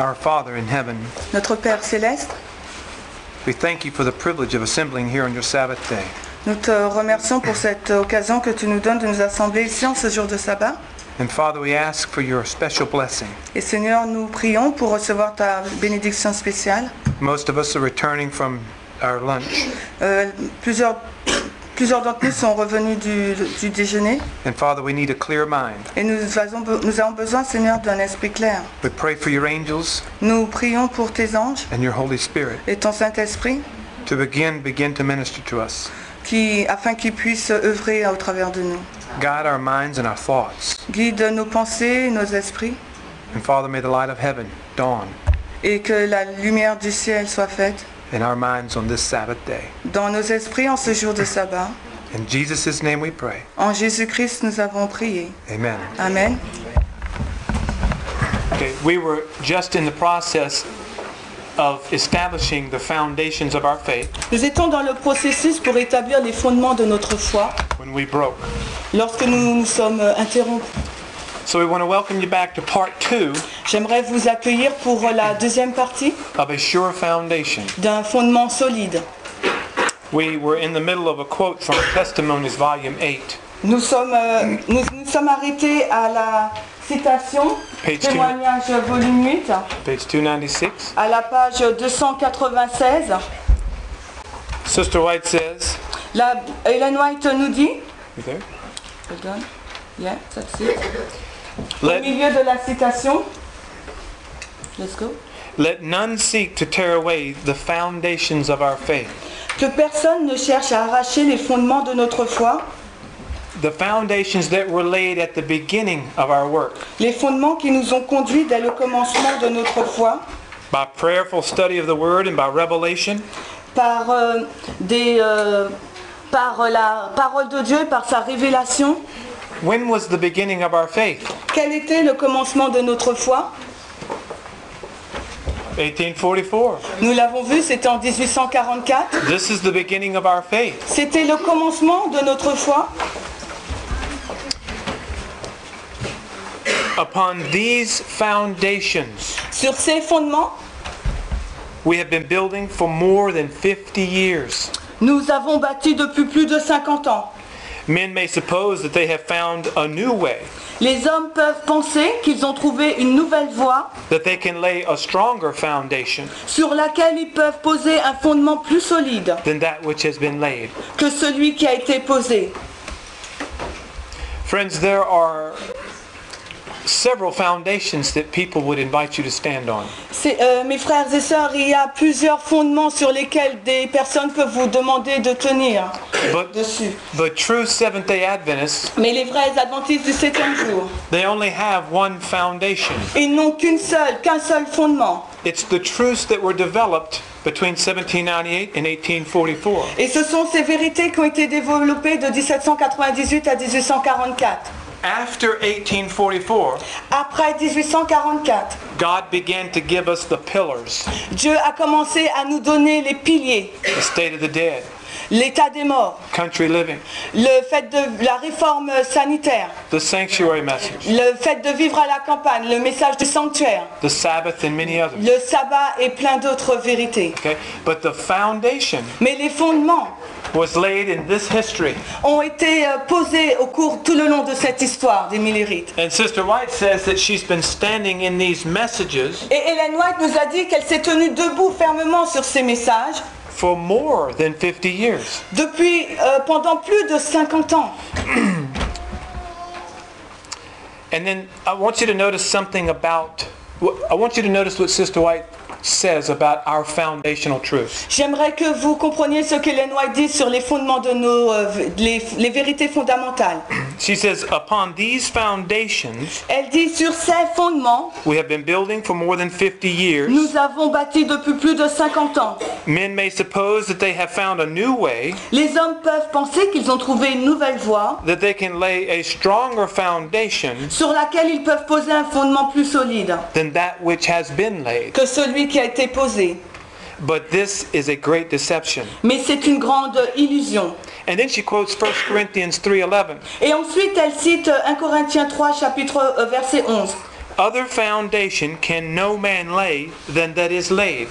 Our Father in heaven, Notre Père céleste, we thank you for the privilege of assembling here on your Sabbath day. nous te remercions pour cette occasion que tu nous donnes de nous assembler ici en ce jour de sabbat. And Father, we ask for your special blessing. Et Seigneur, nous prions pour recevoir ta bénédiction spéciale. Most of us are returning from our lunch. Plusieurs d'entre nous sont revenus du déjeuner. And Father, we need a clear mind. Et nous avons besoin, Seigneur, d'un esprit clair. We pray for your angels Nous prions pour tes anges and your Holy Spirit et ton Saint-Esprit to begin to minister to us. afin qu'ils puissent œuvrer au travers de nous. Guide our minds and our thoughts. Guide nos pensées et nos esprits. And Father, may the light of heaven dawn Et que la lumière du ciel soit faite in our minds on this Sabbath day. dans nos esprits en ce jour de sabbat. In Jesus' name we pray. En Jésus-Christ, nous avons prié. Amen. Amen. Okay, we were just in the process of establishing the foundations of our faith Nous étions dans le processus pour établir les fondements de notre foi when we broke. lorsque nous nous sommes interrompus. So we want to welcome you back to part 2 J'aimerais vous accueillir pour la deuxième partie of a sure foundation. d'un fondement solide. We were in the middle of a quote from Testimonies, Volume 8. Nous sommes arrêtés à la citation Page Témoignage volume 8 Page 296. à la page 296. Sister White says, Ellen White nous dit, you there? hold on. Yeah, that's it. Au Let, milieu de la citation, let's go. let none seek to tear away the foundations of our faith. Que personne ne cherche à arracher les fondements de notre foi, The foundations that were laid at the beginning of our work les fondements qui nous ont conduits dès le commencement de notre foi, by prayerful study of the Word and by revelation. par la parole de Dieu, par sa révélation. When was the beginning of our faith? Quel était le commencement de notre foi? 1844. Nous l'avons vu, c'était en 1844. This is the beginning of our faith. C'était le commencement de notre foi. Upon these foundations, Sur ces fondements, we have been building for more than 50 years. nous avons bâti depuis plus de 50 ans. Men may suppose that they have found a new way, Les hommes peuvent penser qu'ils ont trouvé une nouvelle voie that they can lay a stronger foundation sur laquelle ils peuvent poser un fondement plus solide than that which has been laid. que celui qui a été posé. Friends, there are several foundations that people would invite you to stand on. Mes frères et sœurs, il y a plusieurs fondements sur lesquels des personnes peuvent vous demander de tenir dessus. But true Seventh-day Adventists, Mais les vrais adventistes du 7e jour, they only have one foundation. ils n'ont qu'un seul fondement. It's the truths that were developed between 1798 and 1844. Et ce sont ces vérités qui ont été développées de 1798 à 1844. After 1844, Après 1844, God began to give us the pillars, Dieu a commencé à nous donner les piliers, the state of the dead, l'état des morts, country living, le fait de la réforme sanitaire, the sanctuary message, le fait de vivre à la campagne, le message du sanctuaire, the Sabbath, and many others. le sabbat et plein d'autres vérités. Okay? But the foundation Mais les fondements was laid in this history. ont été posés tout le long de cette histoire des millérites. And Sister White says that she's been standing in these messages Et Ellen White nous a dit qu'elle s'est tenue debout fermement sur ces messages for more than 50 years. depuis pendant plus de 50 ans. And then I want you to notice what Sister White says about our foundational truths. J'aimerais que vous compreniez ce qu'Ellen White dit sur les fondements de les vérités fondamentales. She says, upon these foundations, Elle dit sur ces fondements, we have been building for more than 50 years. nous avons bâti depuis plus de 50 ans. Men may suppose that they have found a new way, Les hommes peuvent penser qu'ils ont trouvé une nouvelle voie that they can lay a stronger foundation sur laquelle ils peuvent poser un fondement plus solide than that which has been laid. que celui qui a été posé. But this is a great deception. Mais c'est une grande illusion. And then she quotes 1 Corinthians 3:11. Et ensuite, elle cite 1 Corinthiens 3, chapitre verset 11. other foundation can no man lay than that is laid.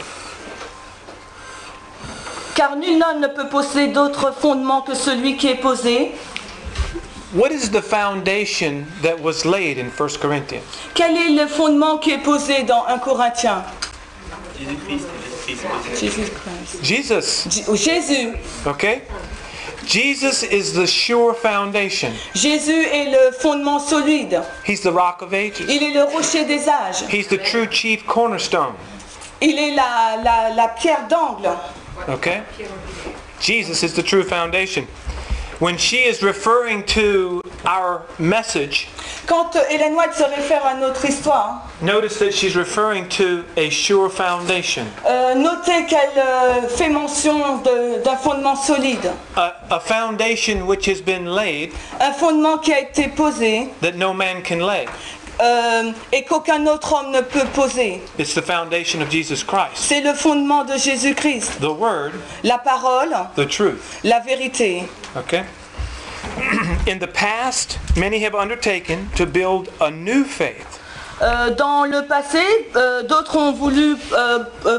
Car nul homme ne peut poser d'autre fondement que celui qui est posé. What is the foundation that was laid in 1 Corinthians? Quel est le fondement qui est posé dans 1 Corinthiens? Jesus. Jésus. Okay? Jesus is the sure foundation. Jésus est le fondement solide. He's the rock of ages. Il est le rocher des âges. He's the true chief cornerstone. Il est la pierre d'angle. Okay? Jesus is the true foundation. When she is referring to our message, Quand Ellen White se réfère à notre histoire, notice that she's referring to a sure foundation. notez qu'elle fait mention d'un fondement solide. A foundation which has been laid Un fondement qui a été posé that no man can lay. et qu'aucun autre homme ne peut poser. It's the foundation of Jesus Christ. C'est le fondement de Jésus-Christ. The Word, La parole, the truth. la vérité. Okay? In the past, many have undertaken to build a new faith. Dans le passé, d'autres ont voulu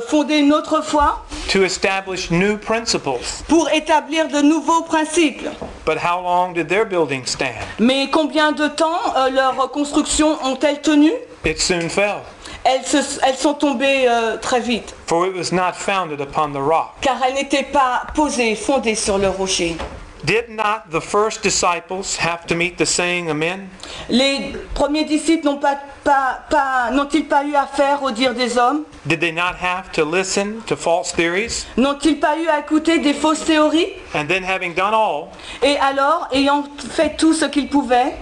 fonder une autre foi To establish new principles. pour établir de nouveaux principes. But how long did their building stand? Mais combien de temps leurs constructions ont-elles tenu? It soon fell, Elles sont tombées très vite, for it was not founded upon the rock. car elles n'étaient pas posées, fondées sur le rocher. Did not the first disciples have to meet the saying amen? Les premiers disciples n'ont-ils pas eu affaire au dire des hommes? Did they not have to listen to false theories? N'ont-ils pas eu à écouter des fausses théories? And then having done all, Et alors, ayant fait tout ce qu'ils pouvaient,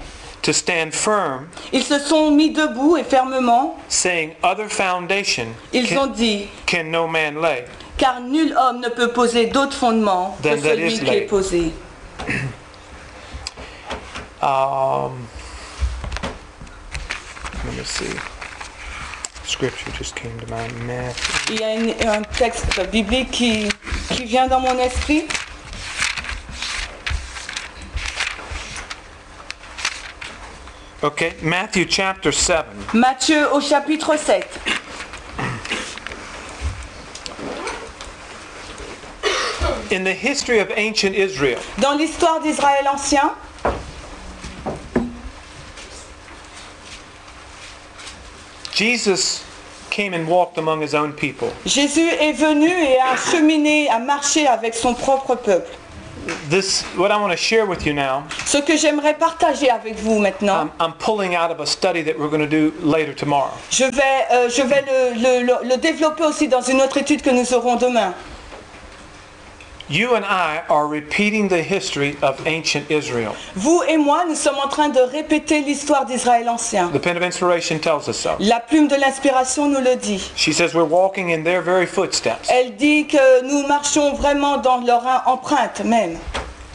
to stand firm, ils se sont mis debout et fermement. saying other foundation Ils ont dit, can no man lay. car nul homme ne peut poser d'autre fondement que Then that celui is qui est laid. posé. Let me see. Scripture just came to mind. Matthew. Il y a un texte biblique qui vient dans mon esprit. Okay, Matthew chapter 7. Matthieu au chapitre 7. In the history of ancient Israel, Dans l'histoire d'Israël ancien, Jesus came and walked among his own people. Jésus est venu et a cheminé, a marché avec son propre peuple. What I want to share with you now, Ce que j'aimerais partager avec vous maintenant, I'm pulling out of a study that we're going to do later tomorrow. je vais le développer aussi dans une autre étude que nous aurons demain. You and I are repeating the history of ancient Israel. Vous et moi, nous sommes en train de répéter l'histoire d'Israël ancien. The pen of inspiration tells us so. La plume de l'inspiration nous le dit. She says we're walking in their very footsteps. Elle dit que nous marchons vraiment dans leur empreinte même.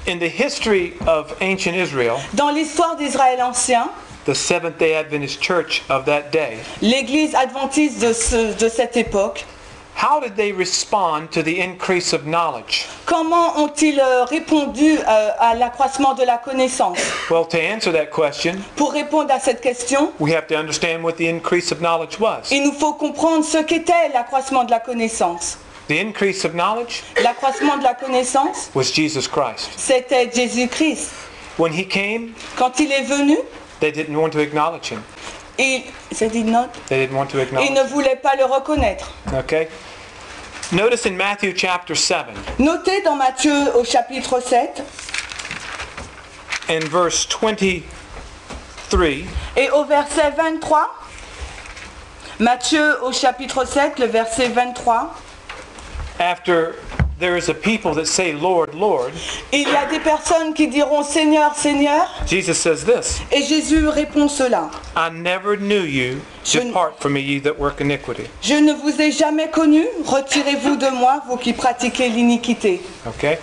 In the history of ancient Israel, Dans l'histoire d'Israël ancien, the Seventh-day Adventist church of that day, l'église adventiste de cette époque, how did they respond to the increase of knowledge? comment ont-ils répondu à l'accroissement de la connaissance? Well, to answer that question, Pour répondre à cette question, we have to understand what the increase of knowledge was. il nous faut comprendre ce qu'était l'accroissement de la connaissance. The increase of knowledge L'accroissement de la connaissance, was Jesus Christ. c'était Jésus-Christ. When he came, Quand il est venu, they didn't want to acknowledge him. They did not. They didn't want to Ils acknowledge ne him. voulaient pas le reconnaître. Okay? Notice in Matthew chapter 7 Notez dans Matthieu au chapitre 7 and verse 23, et au verset 23, Matthieu au chapitre 7, le verset 23, after there is a people that say, Lord, Lord, il y a des personnes qui diront Seigneur, Seigneur, Jesus says this, et Jésus répond cela. I never knew you. Depart from me, ye that work iniquity. Je ne vous ai jamais connu, retirez-vous de moi, vous qui pratiquez l'iniquité. Okay?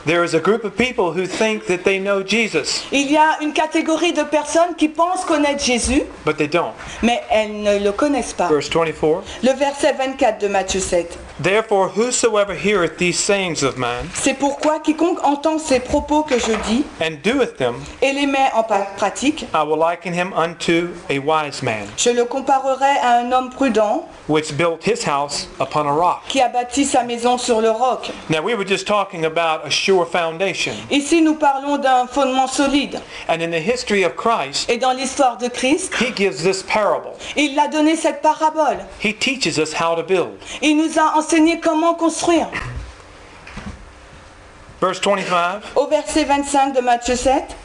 There is a group of people who think that they know Jesus, Il y a une catégorie de personnes qui pensent connaître Jésus, but they don't. mais elles ne le connaissent pas. Verse 24, Le verset 24 de Matthieu 7. Therefore, whosoever heareth these sayings of mine, C'est pourquoi quiconque entend ces propos que je dis and doeth them, et les met en pratique, I will liken him unto a wise man, je le comparerai à un homme prudent which built his house upon a rock. qui a bâti sa maison sur le roc. Now, we were just talking about a sure foundation. Ici, nous parlons d'un fondement solide. And in the history of Christ, Et dans l'histoire de Christ, he gives this parable. il a donné cette parabole. He teaches us how to build. Il nous a enseigné comment construire. Verse 25, Au verset 25 de Matthieu 7,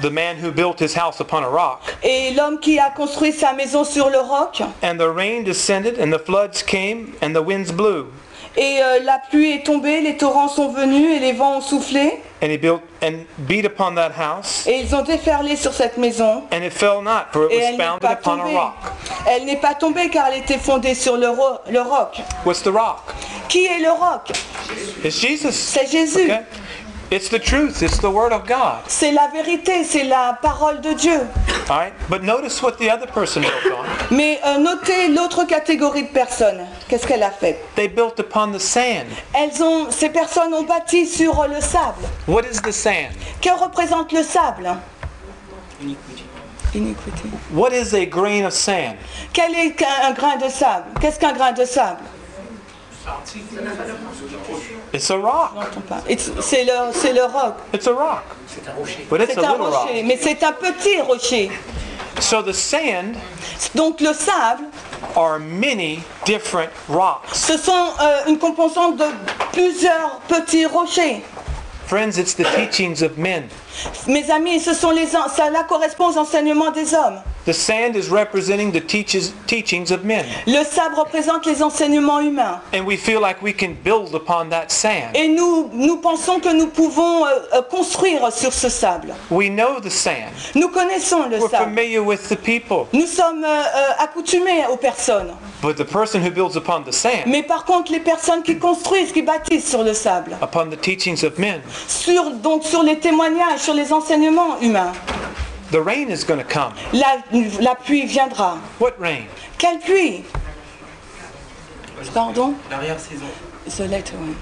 the man who built his house upon a rock, et l'homme qui a construit sa maison sur le roc, and the rain descended, and the floods came, and the winds blew, et la pluie est tombée, les torrents sont venus et les vents ont soufflé, and he built and beat upon that house, et ils ont déferlé sur cette maison, and it fell not, for it et was elle n'est founded pas upon a tombée. rock. Elle n'est pas tombée car elle était fondée sur le roc. What's the rock? Qui est le roc? It's Jesus. C'est Jésus. Okay? It's the truth. It's the Word of God. C'est la vérité, c'est la parole de Dieu. All right? But notice what the other person built on. Mais notez l'autre catégorie de personnes. Qu'est-ce qu'elle a fait? They built upon the sand. Ces personnes ont bâti sur le sable. What is the sand? Que représente le sable? Iniquité. What is a grain of sand? Quel est un grain de sable? Qu'est-ce qu'un grain de sable? It's a rock. J'entends pas. C'est le roc. It's a rock. But it's C'est a un little rock. rocher, mais c'est un petit rocher. So the sand Donc le sable, are many different rocks. ce sont une composante de plusieurs petits rochers. Friends, it's the teachings of men. Mes amis, cela correspond aux enseignements des hommes. The sand is representing the teachings of men. Le sable représente les enseignements humains. And we feel like we can build upon that sand. Et nous pensons que nous pouvons construire sur ce sable. We know the sand. Nous connaissons le We're sable. familiar with the people. Nous sommes accoutumés aux personnes. But the person who builds upon the sand, Mais par contre, les personnes qui construisent, qui bâtissent sur le sable, upon the teachings of men, donc sur les témoignages, sur les enseignements humains, the rain is going to come. la pluie viendra. What rain? Quelle pluie? Pardon? L'arrière-saison.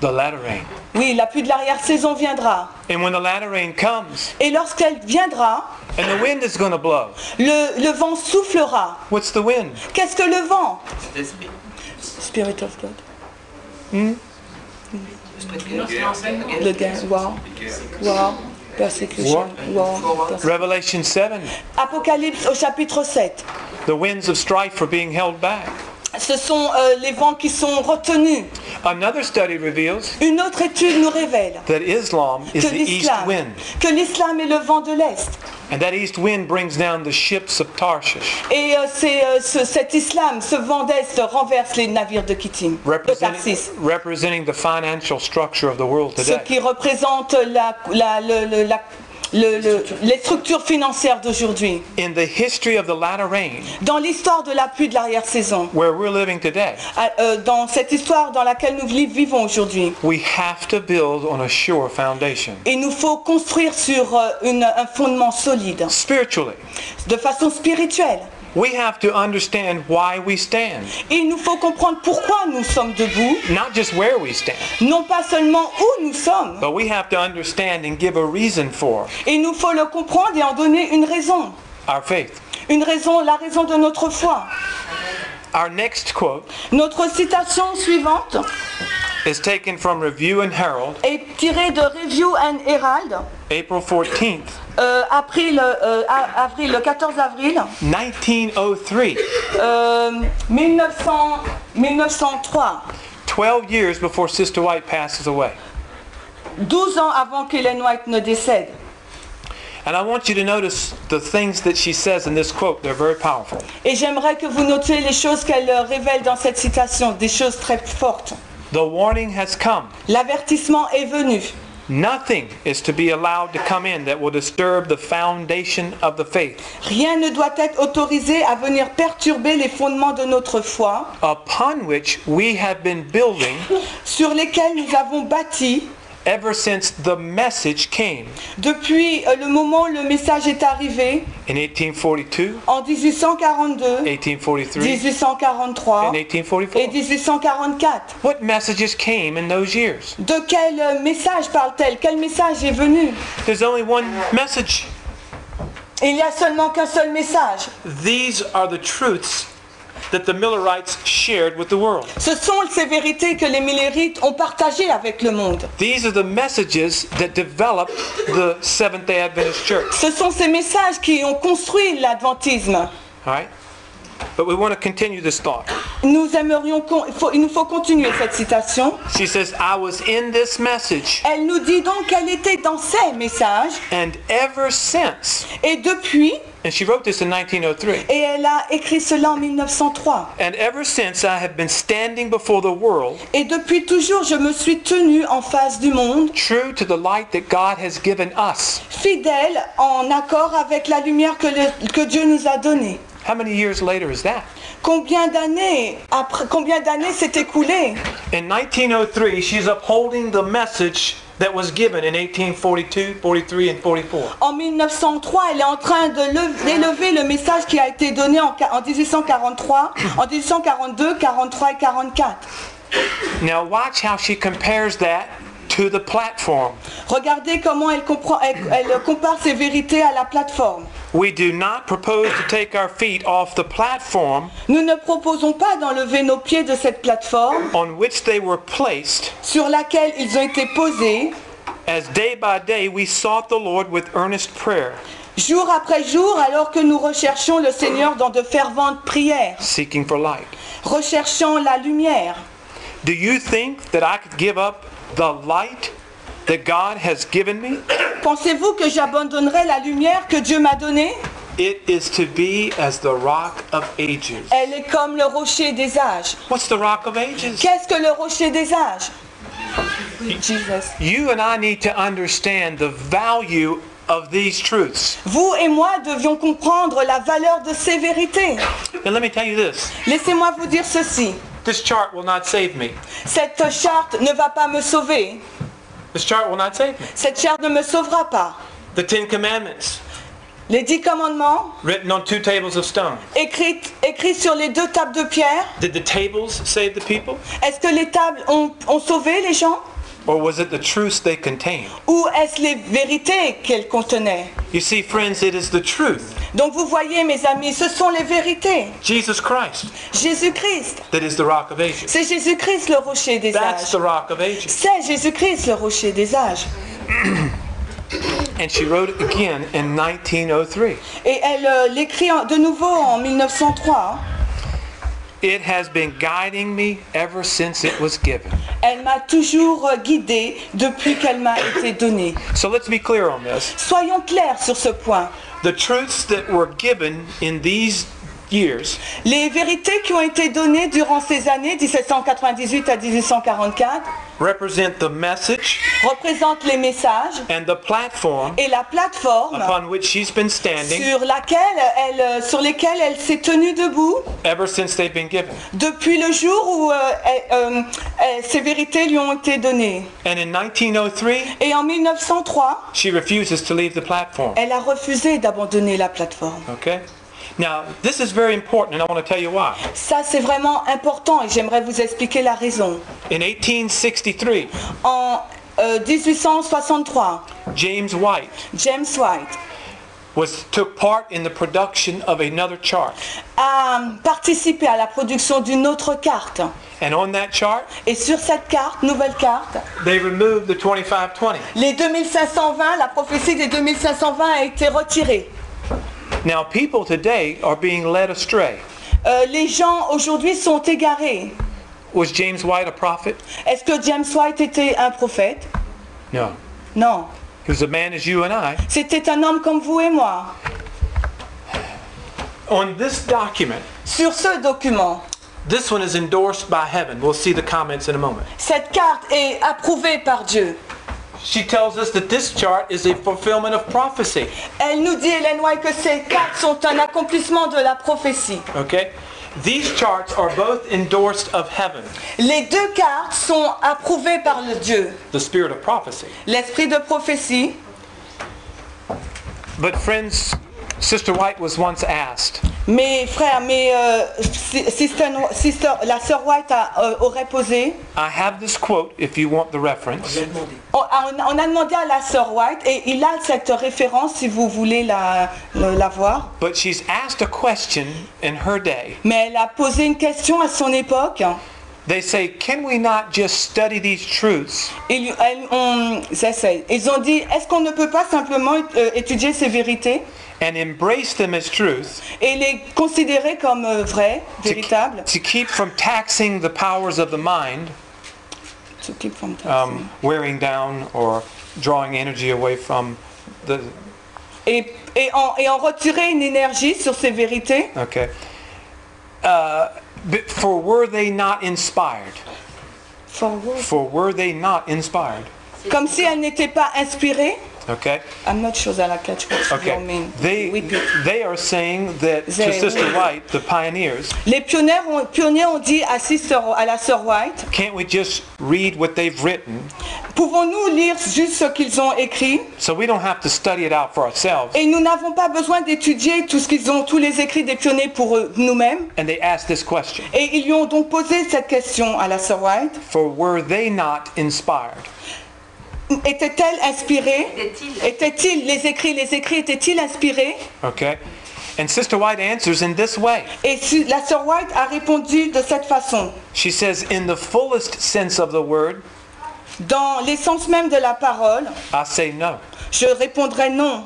The latter rain. Oui, la pluie de l'arrière-saison viendra. And when the latter rain comes, Et lorsqu'elle viendra, and the wind is going to blow. le vent soufflera. What's the wind? Qu'est-ce que le vent? L'esprit. Spirit of God. Le Le gain. War. Persecution. War. Revelation 7, Apocalypse au chapitre 7. the winds of strife are being held back. Ce sont les vents qui sont retenus. Another study reveals Une autre étude nous révèle that Islam is que the east wind. l'islam est le vent de l'Est. And that east wind brings down the ships of Tarshish, Et cet islam, ce vent d'Est, renverse les navires de Kittim, de Tarsis. representing the financial structure of the world Ce today. qui représente les structures financières d'aujourd'hui. In the history of the latter rain, Dans l'histoire de la pluie de l'arrière-saison, where we're living today, dans cette histoire dans laquelle nous vivons aujourd'hui, we have to build on a sure foundation. il nous faut construire sur un fondement solide, Spiritually, de façon spirituelle. we have to understand why we stand, Il nous faut comprendre pourquoi nous sommes debout, not just where we stand, non pas seulement où nous sommes. but we have to understand and give a reason for Il nous faut le comprendre et en donner une raison. our faith. La raison de notre foi. Our next quote Notre citation suivante is taken from Review and Herald, est tirée de Review and Herald, April 14th, le 14 avril 1903, 1903, 12 years before Sister White passes away. 12 ans avant qu'Ellen White ne décède. And I want you to notice the things that she says in this quote. They're very powerful. Et j'aimerais que vous notiez les choses qu'elle révèle dans cette citation, des choses très fortes. The warning has come. L'avertissement est venu. Nothing is to be allowed to come in that will disturb the foundation of the faith, Rien ne doit être autorisé à venir perturber les fondements de notre foi, upon which we have been building sur lesquels nous avons bâti ever since the message came. Depuis le moment où le message est arrivé, In 1842, en 1842, 1843, 1843 and et 1844. 1844. What messages came in those years? De quel message parle-t-elle? Quel message est venu? There's only one message. Il n'y a seulement qu'un seul message. These are the truths that the Millerites shared with the world. Ce sont ces vérités que les Millerites ont partagées avec le monde. These are the messages that developed the Seventh-day Adventist Church. Ce sont ces messages qui ont construit l'adventisme. All right? But we want to continue this thought. Il nous faut continuer cette citation. She says, I was in this message, Elle nous dit donc qu'elle était dans ces messages and ever since, et depuis, and she wrote this in 1903, et elle a écrit cela en 1903. and ever since I have been standing before the world, Et depuis toujours, je me suis tenue en face du monde, true to the light that God has given us. fidèle en accord avec la lumière que Dieu nous a donnée. How many years later is that? Combien d'années s'est écoulé? In 1903, she's upholding the message that was given in 1842, 43, and 44. En 1903, elle est en train d'élever le message qui a été donné en 1843, en 1842, 43 et 44. Now watch how she compares that to the platform. Regardez comment elle compare ces vérités à la plateforme. We do not propose to take our feet off the platform Nous ne proposons pas d'enlever nos pieds de cette plateforme on which they were placed, sur laquelle ils ont été posés, as day by day we sought the Lord with earnest prayer, jour après jour, alors que nous recherchons le Seigneur dans de ferventes prières, seeking for light. recherchant la lumière. Do you think that I could give up the light that God has given me? Pensez-vous que j'abandonnerai la lumière que Dieu m'a donnée? It is to be as the rock of ages. Elle est comme le rocher des âges. What's the rock of ages? Qu'est-ce que le rocher des âges? Jesus. You and I need to understand the value of these truths. Vous et moi devions comprendre la valeur de ces vérités. And let me tell you this. Laissez-moi vous dire ceci. This chart will not save me. Cette charte ne va pas me sauver. This chart will not save me. Cette charte ne me sauvera pas. The Ten Commandments, Les 10 commandements, written on 2 tables of stone. écrits sur les 2 tables de pierre. Did the tables save the people? Est-ce que les tables ont sauvé les gens? Or was it the truths they contained? Ou est-ce les vérités qu'elles contenaient? You see, friends, it is the truth, Donc vous voyez, mes amis, ce sont les vérités. Jesus Christ, Jésus-Christ. that is the rock of ages. C'est Jésus-Christ le rocher des That's âges. the rock of ages. C'est Jésus-Christ le rocher des âges. And she wrote it again in 1903. Et elle l'écrit de nouveau en 1903. It has been guiding me ever since it was given. Elle m'a toujours guidée depuis qu'elle m'a été donnée. So let's be clear on this. Soyons clairs sur ce point. The truths that were given in these years Les vérités qui ont été données durant ces années, 1798 à 1844, represent the message représentent les messages and the platform et la plateforme upon which she's been standing sur lesquelles elle s'est tenue debout ever since they've been given. depuis le jour où ces vérités lui ont été données. And in 1903, Et en 1903, she refuses to leave the platform. elle a refusé d'abandonner la plateforme. Okay? Now, this is very important, and I want to tell you why. Ça, c'est vraiment important et j'aimerais vous expliquer la raison. In 1863, En 1863, James White James White took part in the production of another chart. a participé à la production d'une autre carte. And on that chart, Et sur cette carte, nouvelle carte, they removed the 2520. les 2520, la prophétie des 2520 a été retirée. Now, people today are being led astray. Les gens aujourd'hui sont égarés. Was James White a prophet? Est-ce que James White était un prophète? No. Non. He was a man as you and I. C'était un homme comme vous et moi. On this document, Sur ce document, this one is endorsed by heaven. We'll see the comments in a moment. cette carte est approuvée par Dieu. She tells us that this chart is a fulfillment of prophecy. Elle nous dit, Ellen White, que ces cartes sont un accomplissement de la prophétie. Okay? These charts are both endorsed of heaven, Les deux cartes sont approuvées par le Dieu. the spirit of prophecy. L'esprit de prophétie. But friends, Sister White was once asked, Mes frères, la sœur White aurait posé. I have this quote if you want the reference. On a demandé à la sœur White, et il a cette référence si vous voulez la voir. But she's asked a question in her day. Mais elle a posé une question à son époque. They say, can we not just study these truths Ils ont dit, est-ce qu'on ne peut pas simplement étudier ces vérités and embrace them as truth et les considérer comme vraies, véritables? to keep from taxing the powers of the mind, To keep from taxing. wearing down or drawing energy away from the... Et en retirer une énergie sur ces vérités. Okay. But for were they not inspired? For were they not inspired? Comme si elles n'étaient pas inspirées. Okay. I'm not sure that I catch what you Okay. mean. They are saying that to Sister White, the pioneers, Les pionniers ont dit à la sœur White, can't we just read what they've written pouvons-nous lire juste ce qu'ils ont écrit so we don't have to study it out for ourselves? et nous n'avons pas besoin d'étudier tous les écrits des pionniers pour nous-mêmes? And they asked this question. Et ils lui ont donc posé cette question à la sœur White. For were they not inspired? Étaient-elles inspirées? Les écrits étaient-ils inspirés? Okay. And Sister White answers in this way. Et la sœur White a répondu de cette façon. She says, in the fullest sense of the word, Dans l'essence même de la parole, I say no. je répondrai non.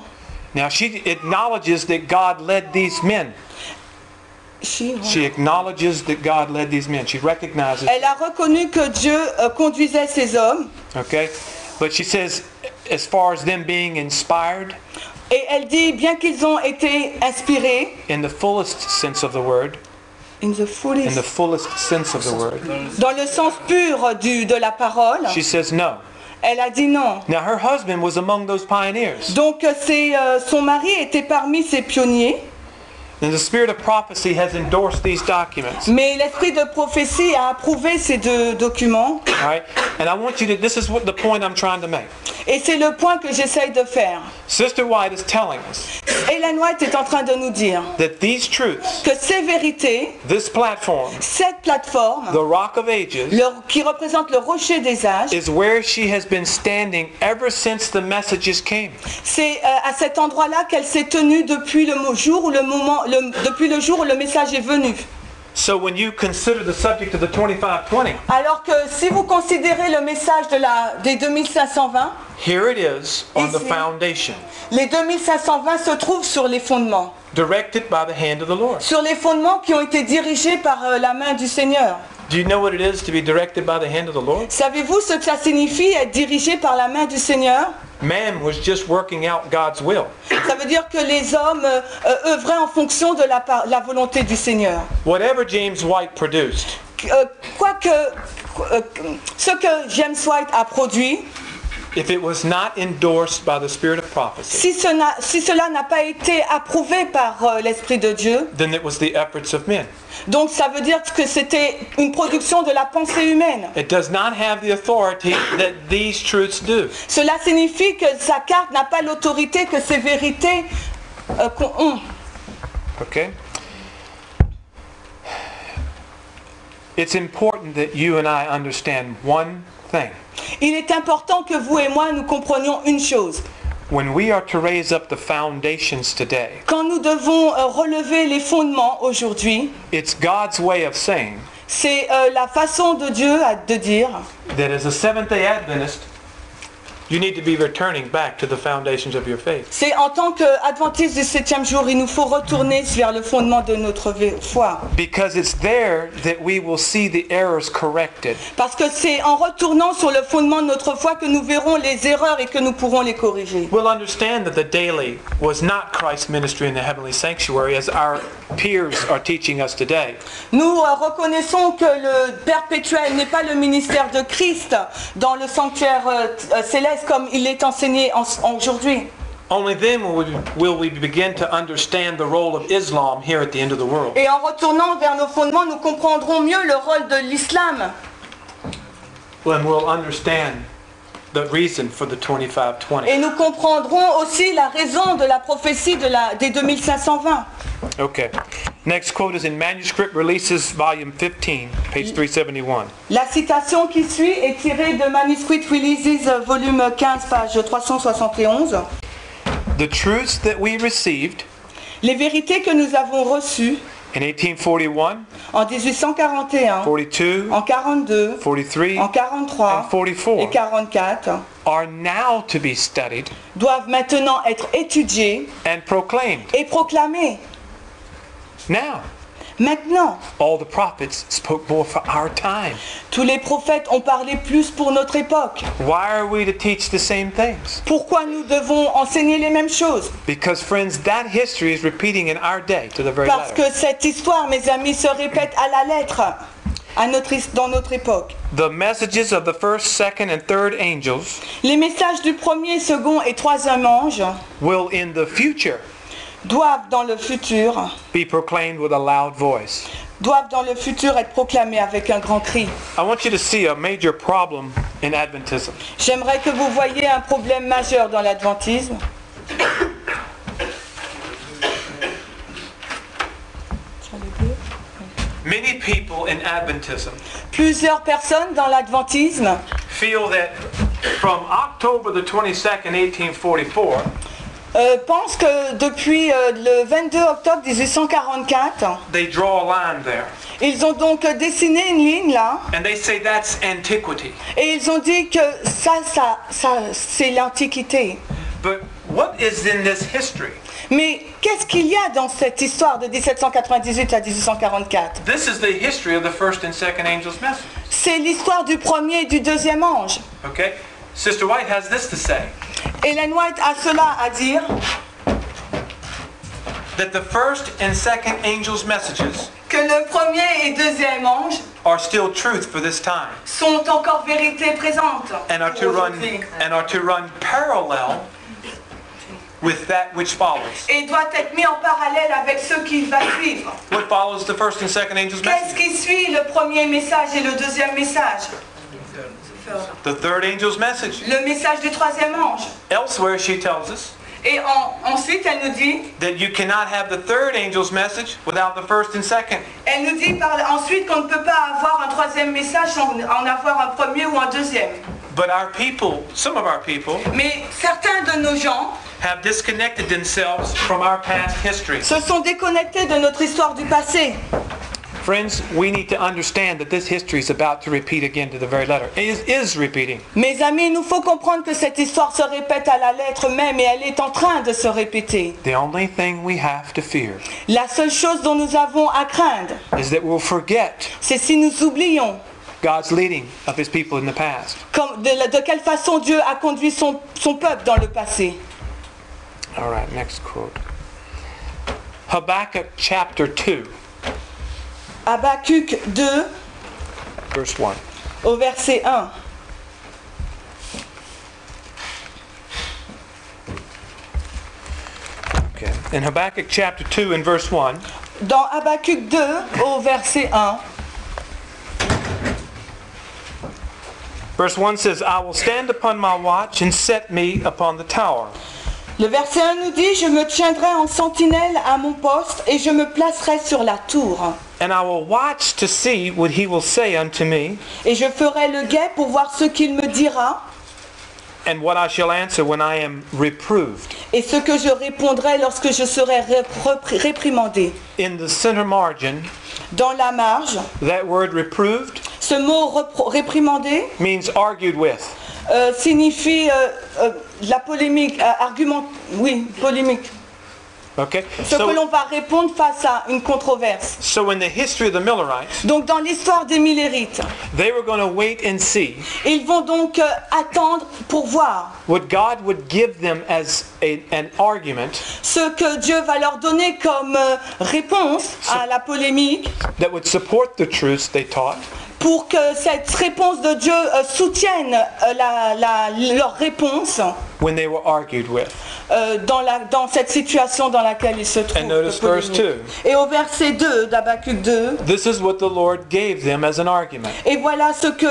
Now she acknowledges that God led these men. She acknowledges that God led these men. She recognizes. Elle a reconnu que Dieu conduisait ces hommes. Okay. But she says, as far as them being inspired, Et elle dit, bien qu'ils ont été inspirés, in the fullest sense of the word, in the fullest sense of the word, dans le sens pur de la parole, she says no. elle a dit non. Now her husband was among those pioneers. Donc son mari était parmi ces pionniers, And the spirit of prophecy has endorsed these documents. mais l'esprit de prophétie a approuvé ces deux documents. All right? And I want you to, this is what the point I'm trying to make. Et c'est le point que j'essaye de faire. Sister White is telling us Ellen White est en train de nous dire that these truths, que ces vérités, this platform, cette plateforme, the Rock of Ages, qui représente le rocher des âges, is where she has been standing ever since the messages came. c'est à cet endroit-là qu'elle s'est tenue depuis le jour où le message est venu. So when you consider the subject of the 2520, Alors que si vous considérez le message des 2520, here it is on the Ici. foundation, les 2520 se trouvent sur les fondements. directed by the hand of the Lord. Sur les fondements qui ont été dirigés par la main du Seigneur. Do you know what it is to be directed by the hand of the Lord? Savez-vous ce que ça signifie être dirigé par la main du Seigneur? Man was just working out God's will. Ça veut dire que les hommes œuvraient en fonction de la volonté du Seigneur. Whatever James White produced, Ce que James White a produit, if it was not endorsed by the spirit of prophecy, si cela n'a pas été approuvé par l'Esprit de Dieu, then it was the efforts of men. donc ça veut dire que c'était une production de la pensée humaine. It does not have the authority that these truths do. Cela signifie que sa carte n'a pas l'autorité que ces vérités ont. Okay? It's important that you and I understand one thing. Il est important que vous et moi nous comprenions une chose. When we are to raise up the foundations today, Quand nous devons relever les fondements aujourd'hui, it's God's way of saying c'est la façon de Dieu de dire that as a Seventh-day Adventist, you need to be returning back to the foundations of your faith. c'est en tant qu'adventiste du 7e jour, il nous faut retourner vers le fondement de notre foi. Because it's there that we will see the errors corrected. Parce que c'est en retournant sur le fondement de notre foi que nous verrons les erreurs et que nous pourrons les corriger. We'll understand that the daily was not Christ's ministry in the heavenly sanctuary as our peers are teaching us today. Nous reconnaissons que le perpétuel n'est pas le ministère de Christ dans le sanctuaire céleste comme il est enseigné aujourd'hui. Only then will we begin to understand the role of Islam here at the end of the world. Et en retournant vers nos fondements, nous comprendrons mieux le rôle de l'islam. When we'll understand the reason for the 2520. Et nous comprendrons aussi la raison de la prophétie des 2520. Okay. Next quote is in Manuscript Releases, Volume 15, page 371. La citation qui suit est tirée de Manuscript Releases, volume 15, page 371. The truths that we received Les vérités que nous avons reçues in 1841, en 1841, 42, en 42, 43, en 43 and 44 et 44 are now to be studied doivent maintenant être étudiées and proclaimed. et proclamées. Now, Maintenant, all the prophets spoke more for our time. tous les prophètes ont parlé plus pour notre époque. Why are we to teach the same things? Pourquoi nous devons enseigner les mêmes choses? Because, friends, that history is repeating in our day to the very Parce letter. que cette histoire, mes amis, se répète à la lettre dans notre époque. The messages of the first, second, and third angels Les messages du premier, second et troisième ange will in the future doivent dans le futur with a loud voice. être proclamés avec un grand cri. I want you to see a major problem in Adventism. J'aimerais que vous voyiez un problème majeur dans l'adventisme. Many people in Adventism Plusieurs personnes dans l'adventisme feel that from October the 22nd, 1844, pensent que depuis le 22 octobre 1844, they draw a line there. ils ont donc dessiné une ligne là, And they say that's antiquity. et ils ont dit que ça c'est l'Antiquité. But what is in this history? Mais qu'est-ce qu'il y a dans cette histoire de 1798 à 1844? This is the history of the first and second angel's message. C'est l'histoire du premier et du deuxième ange. Okay? Sister White has this to say. Ellen White a cela à dire, That the first and second angel's messages que le premier et deuxième ange are still truth for this time. sont encore vérité présente. And are to run parallel with that which follows. Et doit être mis en parallèle avec ce qui va suivre. What follows the first and second angel's Qu'est-ce message? qui suit le premier message et le deuxième message? The third angel's message. Le message du troisième ange. Elsewhere she tells us Et ensuite, elle nous dit, that you cannot have the third angel's message without the first and second. ensuite qu'on ne peut pas avoir un troisième message sans en avoir un premier ou un deuxième. But our people, some of our people, Mais certains de nos gens have disconnected themselves from our past history. se sont déconnectés de notre histoire du passé. Friends, we need to understand that this history is about to repeat again to the very letter. It is repeating. Mes amis, il nous faut comprendre que cette histoire se répète à la lettre même et elle est en train de se répéter. The only thing we have to fear La seule chose dont nous avons à craindre, is that we'll forget c'est si nous oublions God's leading of his people in the past. de quelle façon Dieu a conduit son peuple dans le passé. All right, next quote. Habakkuk chapter 2, Habakkuk 2, verse 1. au verset 1. Okay. In Habakkuk chapter 2 and verse 1, Dans Habakkuk 2, au verset 1, verse 1 says, I will stand upon my watch and set me upon the tower. le verset 1 nous dit, « Je me tiendrai en sentinelle à mon poste et je me placerai sur la tour. And I will watch to see what he will say unto me, Et je ferai le guet pour voir ce qu'il me dira and what I shall answer when I am reproved. et ce que je répondrai lorsque je serai réprimandé. » In the center margin, Dans la marge, that word reproved ce mot réprimandé means argued with. signifie la polémique, polémique. Okay? Ce que l'on va répondre face à une controverse. So in the history of the Millerites, Donc dans l'histoire des Millérites, they were going to wait and see ils vont donc attendre pour voir what God would give them as an argument ce que Dieu va leur donner comme réponse à la polémique that would support the truths they taught, pour que cette réponse de Dieu soutienne leur réponse when they were argued with. dans cette situation dans laquelle il se trouve. And notice verse 2. Et au verset 2 d'Habakkuk 2, This is what the Lord gave them as an argument. et voilà ce que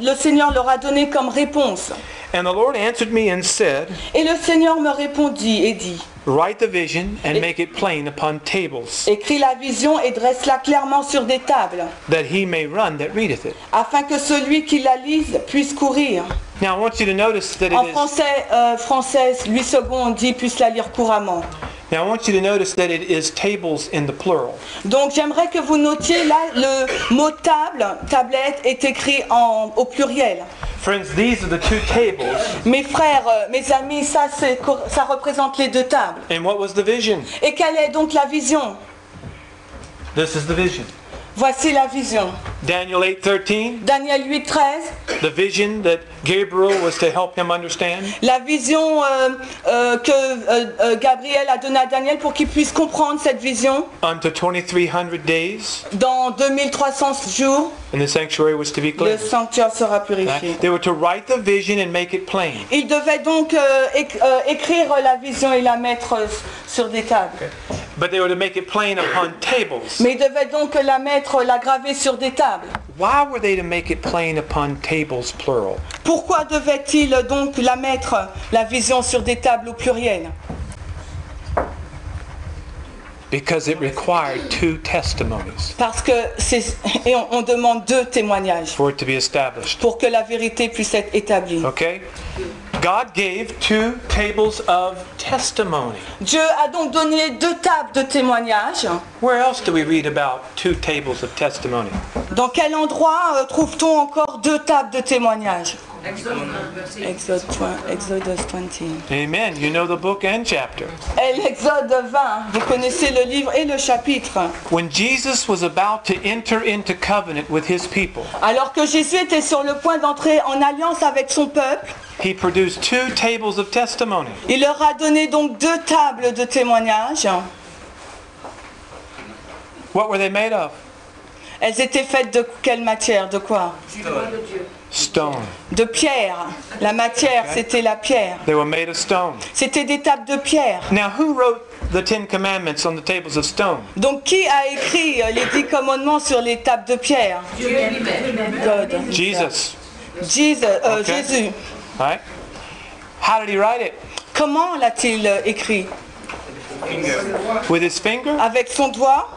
le Seigneur leur a donné comme réponse. And the Lord answered me and said, Et le Seigneur me répondit et dit, Write the vision and make it plain upon tables, écris la vision et dresse-la clairement sur des tables, that he may run that readeth it. afin que celui qui la lise puisse courir. Now I want you to notice that En it is. français, Louis II dit puisse la lire couramment. Now I want you to notice that it is tables in the plural. Donc j'aimerais que vous notiez là le mot table, tablette est écrit au pluriel. Friends, these are the two tables. Mes frères, mes amis, ça représente les deux tables. And what was the vision? Et quelle est donc la vision? This is the vision. Voici la vision. Daniel 8:13, Daniel 8:13, the vision that Gabriel was to help him understand. la vision que Gabriel a donnée à Daniel pour qu'il puisse comprendre cette vision. Unto 2300 days, Dans 2300 jours, and the sanctuary was to be le cleansed. sanctuaire sera purifié. They were to write the vision and make it plain. Il devait donc écrire la vision et la mettre sur des tables. But they were to make it plain upon tables. Mais il devait donc la graver sur des tables. Why were they to make it plain upon tables, plural? Pourquoi devait-il donc la mettre, la vision, sur des tables au pluriel? Because it required two testimonies Parce que on demande deux témoignages for it to be established. pour que la vérité puisse être établie. Okay? God gave two tables of testimony. Dieu a donc donné deux tables de témoignage. Where else do we read about two tables of testimony? Dans quel endroit trouve-t-on encore deux tables de témoignage? Exode 20. Amen. You know the book and chapter. Et l'Exode 20, vous connaissez le livre et le chapitre. When Jesus was about to enter into covenant with his people, Alors que Jésus était sur le point d'entrer en alliance avec son peuple, he produced two tables of testimony. il leur a donné donc deux tables de témoignage. What were they made of? Elles étaient faites de quelle matière? De quoi? Stone. De pierre. La matière, c'était la pierre. They were made of stone. C'était des tables de pierre. Now, who wrote the Ten Commandments on the tables of stone? Donc qui a écrit les 10 commandements sur les tables de pierre? God. Jesus. Jésus. Right? How did he write it? Comment l'a-t-il écrit? With his finger? Avec son doigt?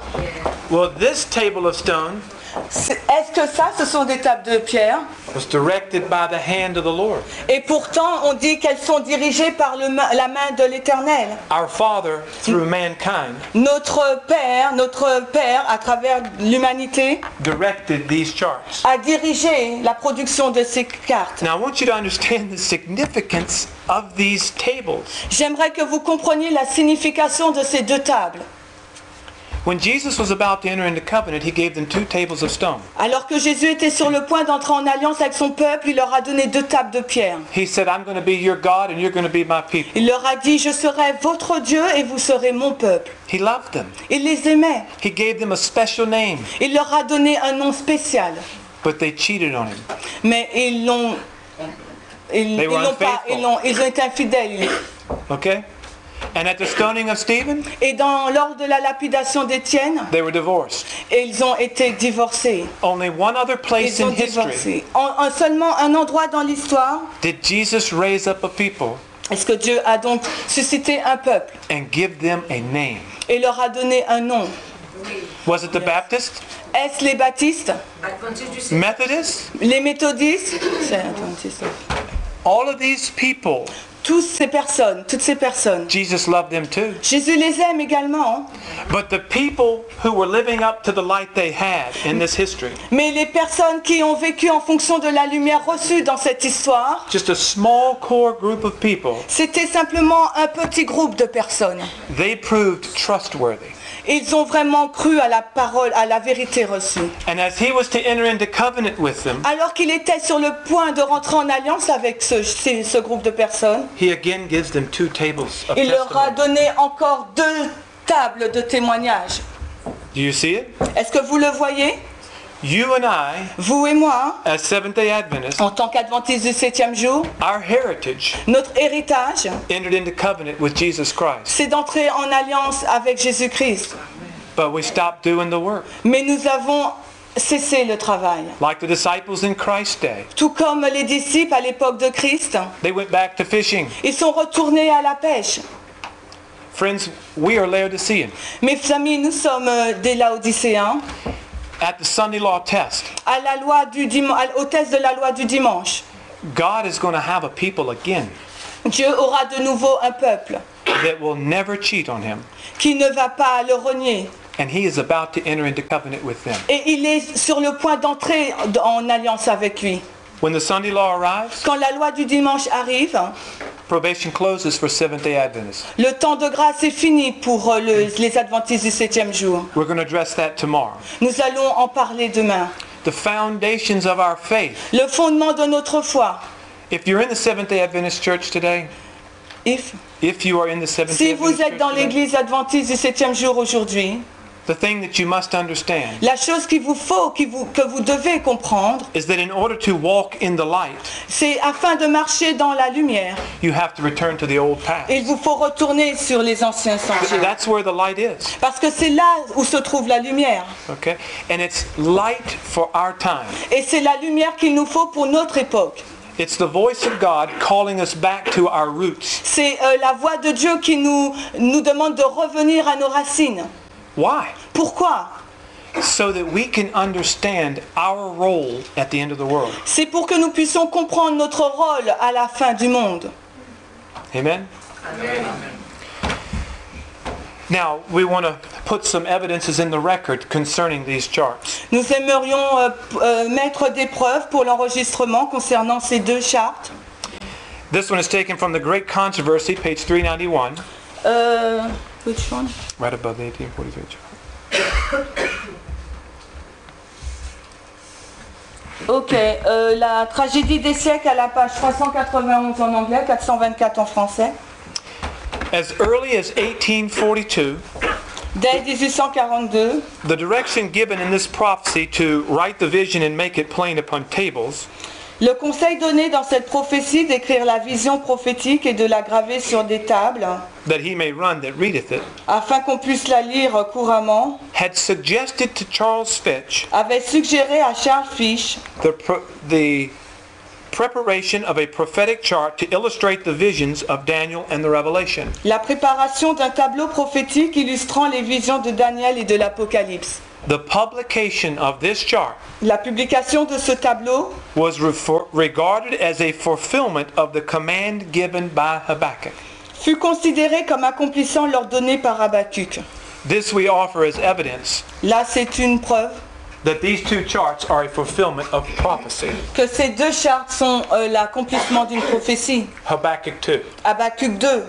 Well, this table of stone Est-ce que ça, ce sont des tables de pierre? was directed by the hand of the Lord. Et pourtant, on dit qu'elles sont dirigées par la main de l'Éternel. Our Father, through mankind, Notre Père, à travers l'humanité, directed these charts. a dirigé la production de ces cartes. Now, I want you to understand the significance of these tables. J'aimerais que vous compreniez la signification de ces deux tables. When Jesus was about to enter into covenant, he gave them two tables of stone. Alors que Jésus était sur le point d'entrer en alliance avec son peuple, il leur a donné deux tables de pierre. He said, I'm going to be your God and you're going to be my people. Il leur a dit, je serai votre Dieu et vous serez mon peuple. He loved them. Il les aimait. He gave them a special name, Il leur a donné un nom spécial. but they cheated on him. Mais ils ont été infidèles. Okay? And at the stoning of Stephen, Et lors de la lapidation d'Étienne, they were divorced. ils ont été divorcés. Only one other place Ils ont in history divorcé. Seulement un endroit dans l'histoire, did Jesus raise up a people est-ce que Dieu a donc suscité un peuple and give them a name. et leur a donné un nom. Was it the Baptists? Est-ce les baptistes, Methodists? les méthodistes? C'est adventiste. All of these people, Toutes ces personnes. Jesus loved them too. Jésus les aime également. But the people who were living up to the light they had in this history, Mais les personnes qui ont vécu en fonction de la lumière reçue dans cette histoire, just a small core group of people, c'était simplement un petit groupe de personnes. they proved trustworthy. Ils ont vraiment cru à la parole, à la vérité reçue. And as he was to enter into covenant with them, Alors qu'il était sur le point de rentrer en alliance avec ce groupe de personnes, he again gives them two tables of il leur a testimony. donné encore deux tables de témoignage. Do you see it? Est-ce que vous le voyez? You and I, Vous et moi, as Seventh-day Adventists, en tant qu'adventistes du 7e jour, our heritage notre héritage, entered into covenant with Jesus Christ. c'est d'entrer en alliance avec Jésus-Christ. But we stopped doing the work. Mais nous avons cessé le travail. Like the disciples in Christ's day. Tout comme les disciples à l'époque de Christ, They went back to fishing. ils sont retournés à la pêche. Friends, we are Laodicean. Mes amis, nous sommes des Laodicéens. At the Sunday law test, À la loi du au test de la loi du dimanche, God is going to have a people again Dieu aura de nouveau un peuple that will never cheat on him. qui ne va pas le renier. And he is about to enter into covenant with them. Et il est sur le point d'entrer en alliance avec lui. When the Sunday law arrives, Quand la loi du dimanche arrive, probation closes for Seventh-day Adventists. le temps de grâce est fini pour les adventistes du 7e jour. We're going to address that tomorrow. Nous allons en parler demain. The foundations of our faith. Le fondement de notre foi. If you're in the Seventh-day Adventist church today, if you are in the Seventh-day Si vous Adventist êtes dans church today, l'église adventiste du 7e jour aujourd'hui, the thing that you must understand la chose qu'il vous faut, que vous devez comprendre, is that in order to walk in the light, c'est afin de marcher dans la lumière, you have to return to the old path. il vous faut retourner sur les anciens sentiers. That's where the light is. Parce que c'est là où se trouve la lumière. Okay? And it's light for our time. Et c'est la lumière qu'il nous faut pour notre époque. It's the voice of God calling us back to our roots. C'est la voix de Dieu qui nous demande de revenir à nos racines. Why? Pourquoi? So that we can understand our role at the end of the world. C'est pour que nous puissions comprendre notre rôle à la fin du monde. Amen? Amen. Now, we want to put some evidences in the record concerning these charts. Nous aimerions mettre des preuves pour l'enregistrement concernant ces deux chartes. This one is taken from the Great Controversy, page 391, Which one? right above the 1843 chart. Ok, la tragédie des siècles à la page 391 en anglais, 424 en français. As early as 1842, Dès 1842, the direction given in this prophecy to write the vision and make it plain upon tables le conseil donné dans cette prophétie d'écrire la vision prophétique et de la graver sur des tables, that he may run that readeth it, afin qu'on puisse la lire couramment, had suggested to Charles Fitch avait suggéré à Charles Fish the preparation of a prophetic chart to illustrate the visions of Daniel and the Revelation. la préparation d'un tableau prophétique illustrant les visions de Daniel et de l'Apocalypse. The publication of this chart La publication de ce tableau was regarded as a fulfillment of the command given by Habakkuk. fut considérée comme accomplissant l'ordre donné par Habakkuk. This we offer as evidence Là, c'est une preuve that these two charts are a fulfillment of prophecy. que ces deux chartes sont l'accomplissement d'une prophétie. Habakkuk 2. Habakkuk 2.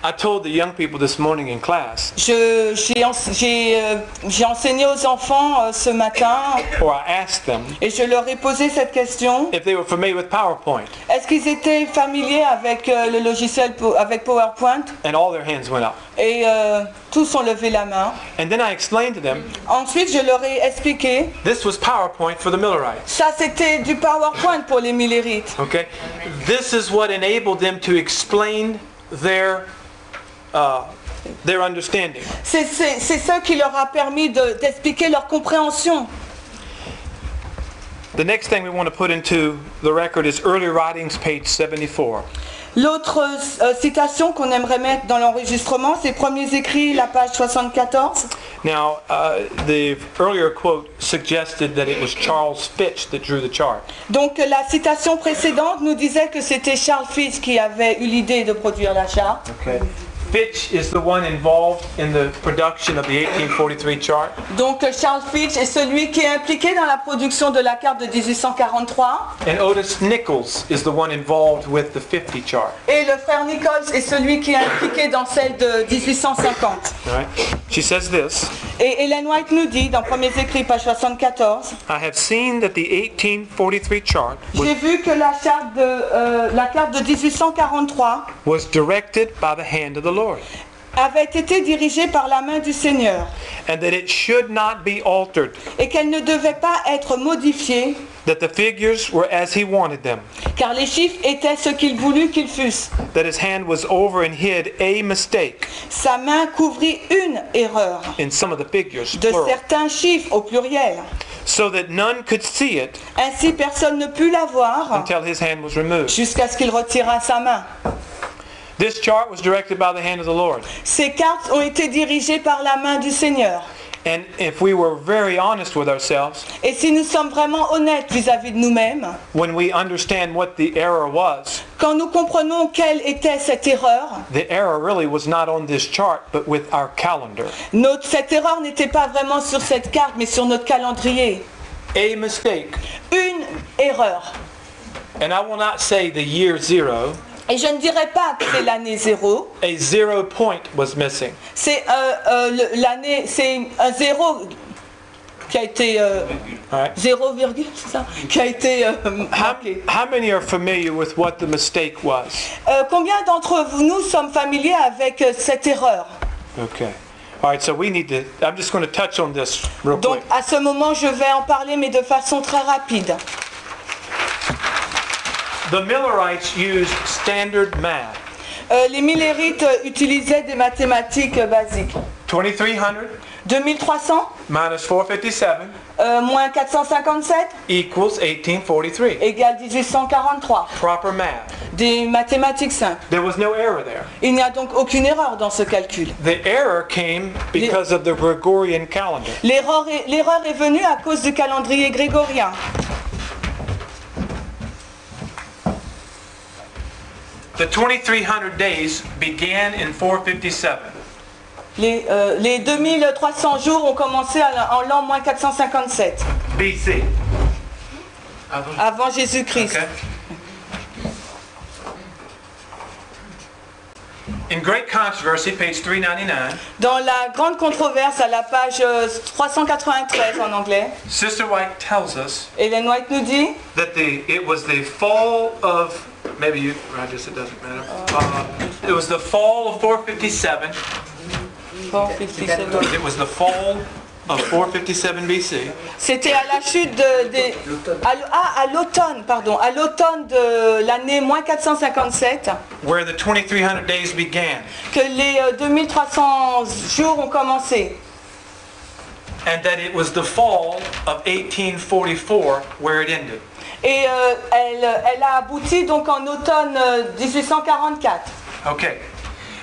I told the young people this morning in class, J'ai enseigné aux enfants ce matin or I asked them et je leur ai posé cette question. if they were familiar with PowerPoint, Est-ce qu'ils étaient familiers avec le logiciel, avec PowerPoint? and all their hands went up. Et tous ont levé la main. And then I explained to them, Ensuite, je leur ai expliqué, this was PowerPoint for the Millerites. ça c'était du PowerPoint pour les Millerites. Okay? This is what enabled them to explain their understanding. C'est ça qui leur a permis d'expliquer leur compréhension. The next thing we want to put into the record is early writings, page 74. L'autre citation qu'on aimerait mettre dans l'enregistrement, c'est Premiers écrits, la page 74. Now, the earlier quote suggested that it was Charles Fitch that drew the chart. Donc la citation précédente nous disait que c'était Charles Fish qui avait eu l'idée de produire la charte. Okay. Fitch is the one involved in the production of the 1843 chart. Donc Charles Fish est celui qui est impliqué dans la production de la carte de 1843. And Otis Nichols is the one involved with the 50 chart. Et le frère Nichols est celui qui est impliqué dans celle de 1850. All right. She says this, Et Ellen White nous dit dans Premiers écrits, page 74, I have seen that the 1843 chart j'ai vu que la carte de 1843 was directed by the hand of the Lord. avait été dirigée par la main du Seigneur and that it should not be altered, et qu'elle ne devait pas être modifiée that the figures were as he wanted them, car les chiffres étaient ce qu'il voulut qu'ils fussent. that his hand was over and hid a mistake Sa main couvrit une erreur in some of the figures, de plural, certains chiffres au pluriel. so that none could see it Ainsi personne ne put la voir until his hand was removed. jusqu'à ce qu'il retirât sa main. This chart was directed by the hand of the Lord. Ces cartes ont été dirigées par la main du Seigneur. And if we were very honest with ourselves, Et si nous sommes vraiment honnêtes vis-à-vis de nous-mêmes, when we understand what the error was, quand nous comprenons quelle était cette erreur, the error really was not on this chart, but with our calendar. cette erreur n'était pas vraiment sur cette carte, mais sur notre calendrier. A mistake. Une erreur. And I will not say the year zero. Et je ne dirais pas que c'est l'année 0. A 0 point was missing. C'est l'année, c'est un 0 qui a été All right. 0, c'est ça, qui a été manqué. How many are familiar with what the mistake was? Combien d'entre nous sommes familiers avec cette erreur? Okay. All right, so we need to, I'm just going to touch on this real Donc quick. à ce moment, je vais en parler, mais de façon très rapide. The Millerites used standard math. Les Millérites utilisaient des mathématiques basiques. 2300 2300 minus 457 moins 457 equals 1843. égale 1843. Proper math. Des mathématiques simples. There was no error there. Il n'y a donc aucune erreur dans ce calcul. The error came because of the Gregorian calendar. L'erreur est venue à cause du calendrier grégorien. The 2300 days began in 457. Les 2300 jours ont commencé en l'an moins 457, BC. avant Jésus-Christ. Okay. In Great Controversy, page 399, Dans la grande controverse à la page 393 en anglais, Sister White tells us Ellen White nous dit that it was the fall of, maybe you, Rogers, it doesn't matter. It was the fall of 457. 457. It was the fall of 457 BC. C'était à la chute à l'automne de l'année moins 457 Where the 2300 days began. que les 2300 jours ont commencé. And that it was the fall of 1844 where it ended. Et elle a abouti donc en automne 1844. Okay.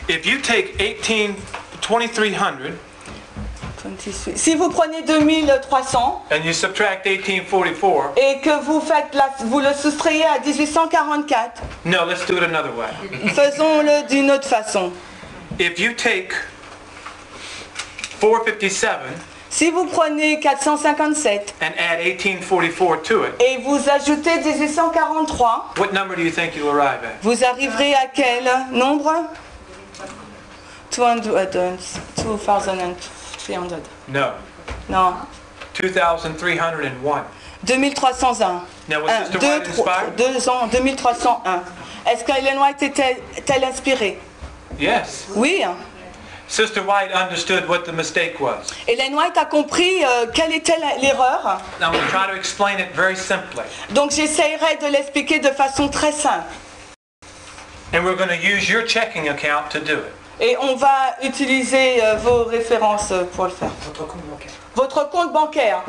If you take 2300 Si vous prenez 2300 and you subtract 1844, et que vous le soustrayez à 1844, no, let's do it another way. faisons-le d'une autre façon. If you take 457 Si vous prenez 457 and add 1844 to it, et vous ajoutez 1843, what number do you think you'll arrive at? vous arriverez à quel nombre? 2300. No. Non. 2301. 2301. Now, was Sister White inspired? 2301. Est-ce qu'Ellen White était-elle inspirée? Yes. Oui. Sister White understood what the mistake was. Ellen White a compris quelle était l'erreur. Now, I'm going to try to explain it very simply. Donc j'essaierai de l'expliquer de façon très simple. And we're going to use your checking account to do it. Et on va utiliser vos références pour le faire. Votre compte bancaire.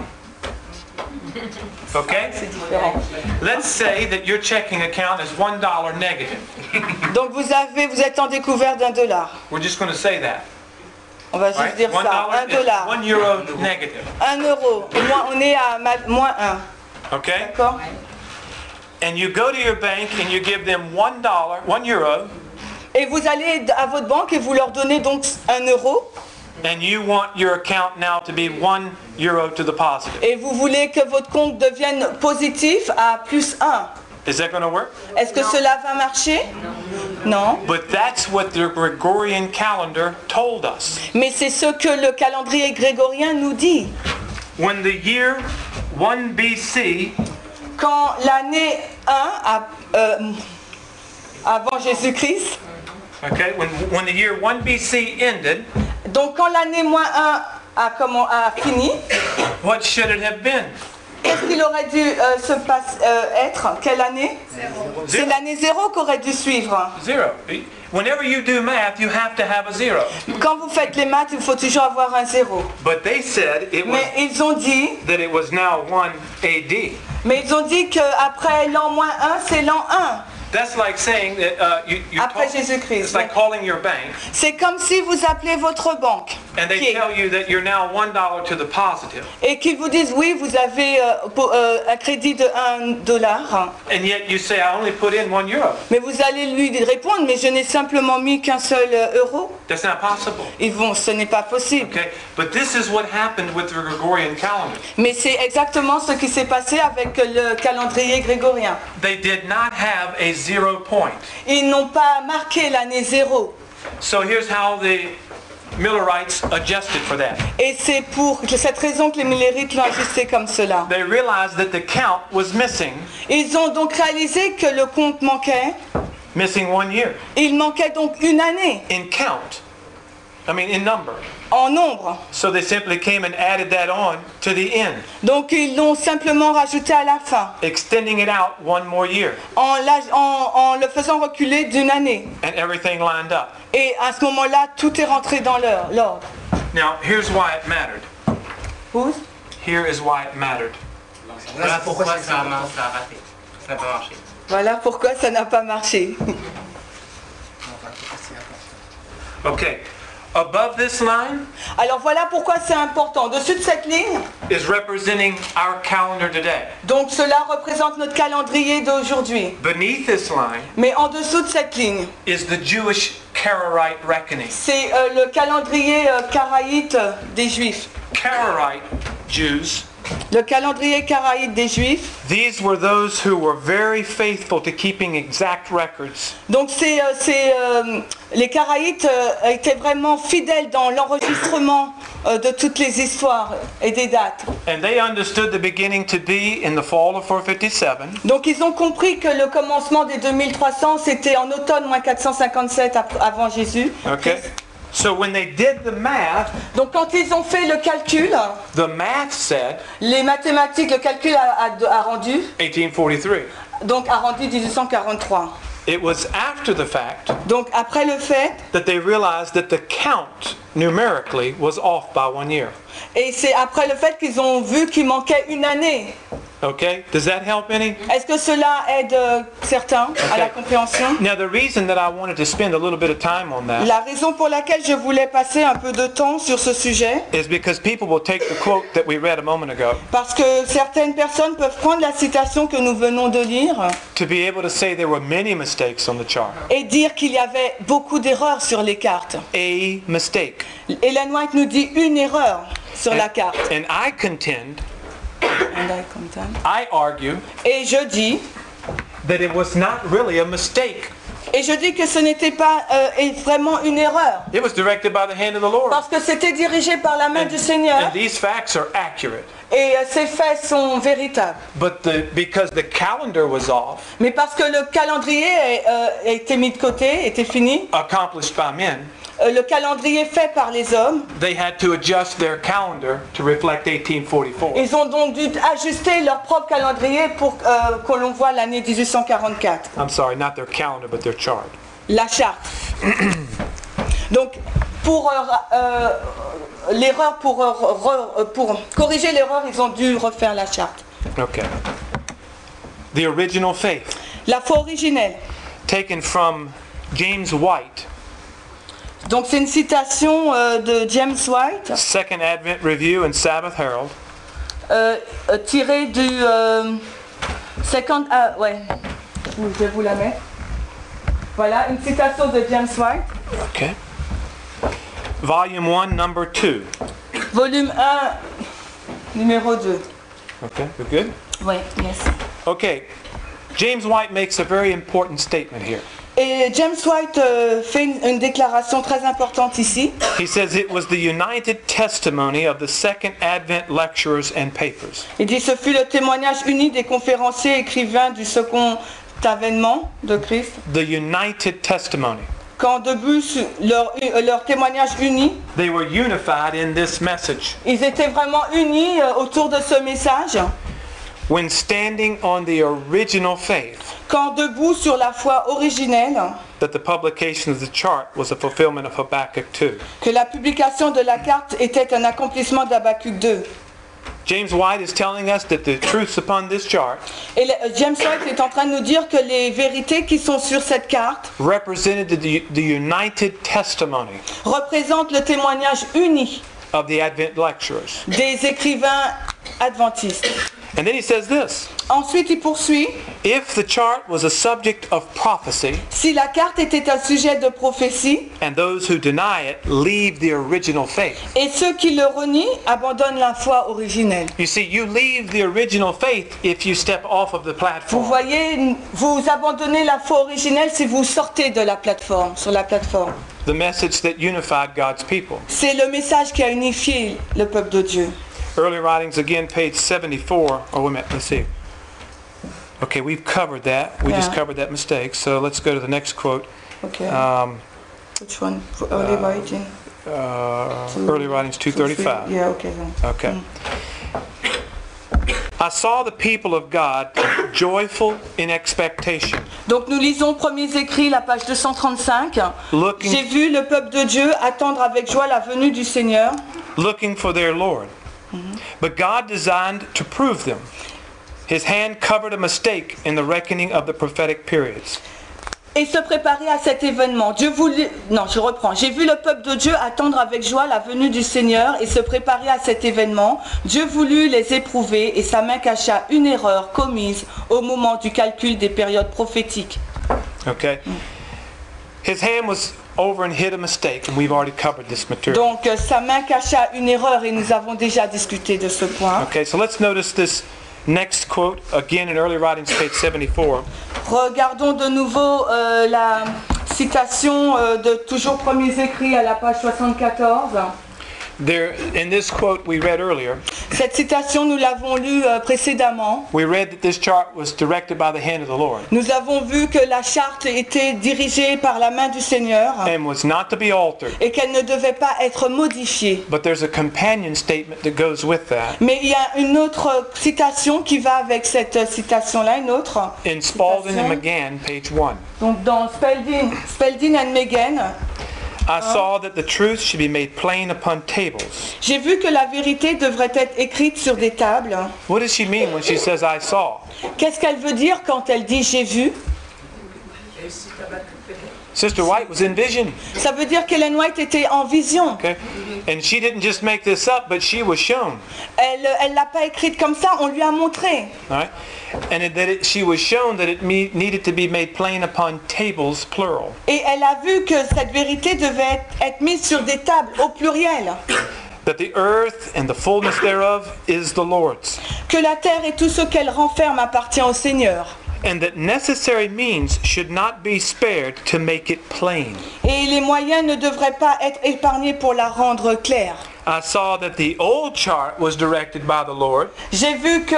Okay? C'est différent. Let's say that your checking account is $1 negative. Donc vous êtes en découvert d'$1. We're just going to say that. On va juste Right? dire ça. $1 is $1. €1 negative. 1 euro. Et moi, on est à moins 1. Okay? D'accord? And you go to your bank and you give them €1. Et vous allez à votre banque et vous leur donnez donc 1 euro. And you want your account now to be €1 to the positive. Et vous voulez que votre compte devienne positif à plus 1. Is that going to work? Est-ce que cela va marcher? Non. But that's what the Gregorian calendar told us. Mais c'est ce que le calendrier grégorien nous dit. When the year 1 BC Quand l'année 1 avant Jésus-Christ Okay, when the year 1 BC ended, Donc quand l'année -1 a fini, what should it have been? qu'est-ce qu'il aurait dû être? Quelle année? C'est l'année 0 qu'aurait dû suivre. Zero. Whenever you do math, you have to have a zero. Quand vous faites les maths, il faut toujours avoir un 0. But they said it was Mais ils ont dit, that it was now 1 AD. qu'après l'an -1, c'est l'an 1. That's like saying that you Après talk, Jésus-Christ. it's like calling your bank C'est comme si vous appelez votre banque and they tell you that you're now $1 to the positive, et qu'ils vous disent oui, vous avez un crédit de $1, and yet you say I only put in €1. mais vous allez lui répondre mais je n'ai simplement mis qu'un seul euro. That's not possible. Ils vont, ce n'est pas possible. Okay, but this is what happened with the Gregorian calendar. Mais c'est exactement ce qui s'est passé avec le calendrier grégorien. They did not have a 0 point. Ils n'ont pas marqué l'année 0. So here's how the Millerites adjusted for that. Et c'est pour cette raison que les Millerites l'ont ajusté comme cela. They realized that the count was missing Ils ont donc réalisé que le compte manquait. missing 1 year Il manquait donc une année in count. I mean in number. en nombre. So they simply came and added that on to the end, Donc ils l'ont simplement rajouté à la fin, extending it out 1 more year, en le faisant reculer d'une année. and everything lined up. Et à ce moment-là, tout est rentré dans l'ordre. Now, here's why it mattered. Où? Here is why it mattered. Voilà pourquoi ça a raté. Ça n'a pas marché. Voilà pourquoi ça n'a pas marché. Okay, above this line Alors voilà pourquoi c'est important. Dessus de cette ligne, is representing our calendar today. donc cela représente notre calendrier d'aujourd'hui. Beneath this line Mais en dessous de cette ligne, is the Jewish Karaite reckoning. c'est le calendrier karaïte des Juifs. Karaite Jews, Le calendrier karaïte des Juifs. these were those who were very faithful to keeping exact records. Donc les Karaïtes étaient vraiment fidèles dans l'enregistrement de toutes les histoires et des dates. And they understood the beginning to be in the fall of 457, Donc ils ont compris que le commencement des 2300 c'était en automne moins 457 avant Jésus. okay? So when they did the math, Donc quand ils ont fait le calcul, the math said les mathématiques, le calcul a rendu, 1843. donc a rendu 1843. It was after the fact Donc après le fait, that they realized that the count numerically was off by 1 year. et c'est après le fait qu'ils ont vu qu'il manquait une année. Okay? Does that help any? Est-ce que cela aide certains à la compréhension? Now the reason that I wanted to spend a little bit of time on that La raison pour laquelle je voulais passer un peu de temps sur ce sujet, is because people will take the quote that we read a moment ago parce que certaines personnes peuvent prendre la citation que nous venons de lire to be able to say there were many mistakes on the chart. et dire qu'il y avait beaucoup d'erreurs sur les cartes. A mistake. Ellen White nous dit une erreur sur la carte. And I contend, I argue Et je dis, that it was not really a mistake. que ce n'était pas vraiment une erreur, It was directed by the hand of the Lord. parce que c'était dirigé par la main du Seigneur And these facts are accurate. et ces faits sont véritables. But because the calendar was off, Mais parce que le calendrier a été mis de côté, était fini, accomplished by men, le calendrier fait par les hommes, they had to adjust their calendar to reflect 1844. ils ont donc dû ajuster leur propre calendrier pour que l'on voit l'année 1844. I'm sorry, not their calendar, but their chart. La charte. Donc, pour l'erreur, pour corriger l'erreur, ils ont dû refaire la charte. Okay. The original faith, La foi originelle. taken from James White, Donc, c'est une citation de James White, Second Advent Review and Sabbath Herald, tirée du 50... ouais, je vais vous la mettre. Voilà, une citation de James White. okay. Volume 1, number 2. Volume 1, numéro 2. Okay, we're good? Oui, yes. Okay. James White makes a very important statement here. Et James White fait une déclaration très importante ici. He says it was the united testimony of the Second Advent lecturers and papers. Il dit ce fut le témoignage uni des conférenciers écrivains du second avènement de Christ. The united testimony. quand debout sur leur témoignage uni, they were unified in this message. ils étaient vraiment unis autour de ce message. When standing on the original faith, Quand debout sur la foi originelle, that the publication of the chart was a fulfillment of Habakkuk 2. que la publication de la carte était un accomplissement d'Habakkuk 2. James White is telling us that the truths upon this chart Et James White est en train de nous dire que les vérités qui sont sur cette carte represented the united testimony représentent le témoignage uni of the Advent lecturers. des écrivains adventistes. And then he says this, Ensuite, il poursuit, if the chart was a subject of prophecy, si la carte était un sujet de prophétie, and those who deny it leave the original faith. et ceux qui le renient abandonnent la foi originelle. You see, you leave the original faith if you step off of the Vous platform. voyez, vous abandonnez la foi originelle si vous sortez de la plateforme, sur la plateforme. The message that unified God's people. C'est le message qui a unifié le peuple de Dieu. Early writings, again, page 74. Oh, wait a minute, let's see. Okay, we've covered that. We just Yeah. covered that mistake. So let's go to the next quote. Okay. Which one? Early writing? Early writings 235. Yeah, okay then. Okay. I saw the people of God joyful in expectation, Donc nous lisons Premiers Écrits, la page 235. looking, J'ai vu le peuple de Dieu attendre avec joie la venue du Seigneur. looking for their Lord. But God designed to prove them. His hand covered a mistake in the reckoning of the prophetic periods. Et se préparer à cet événement. Dieu voulut... Non, je reprends. J'ai vu le peuple de Dieu attendre avec joie la venue du Seigneur et se préparer à cet événement. Dieu voulut les éprouver et sa main cacha une erreur commise au moment du calcul des périodes prophétiques. Okay? His hand was over and hid a mistake, and we've already covered this material. Donc sa main cacha une erreur et nous avons déjà discuté de ce point. Okay, so let's notice this next quote, again in Early Writings, page 74. Regardons de nouveau la citation de toujours Premiers Écrits à la page 74. There, in this quote we read earlier, Cette citation, nous l'avons lue précédemment. we read that this chart was directed by the hand of the Lord Nous avons vu que la charte était dirigée par la main du Seigneur and was not to be altered. et qu'elle ne devait pas être modifiée. But there's a companion statement that goes with that. Mais il y a une autre citation qui va avec cette citation-là, une autre. In Spalding and citation. McGann, page 1. Donc dans Spalding and Megan, I saw that the truth should be made plain upon tables. j'ai vu que la vérité devrait être écrite sur des tables. What does she mean when she says I saw? Qu'est-ce qu'elle veut dire quand elle dit j'ai vu? Sister White was in vision. Ça veut dire qu'Ellen White était en vision. Okay? And she didn't just make this up, but she was shown. Elle l'a pas écrite comme ça, on lui a montré. All right? And she was shown that it needed to be made plain upon tables, plural. Et elle a vu que cette vérité devait être mise sur des tables au pluriel. That the earth and the fullness thereof is the Lord's. Que la terre et tout ce qu'elle renferme appartient au Seigneur. And that necessary means should not be spared to make it plain. Et les moyens ne devraient pas être épargnés pour la rendre claire. I saw that the old chart was directed by the Lord, J'ai vu que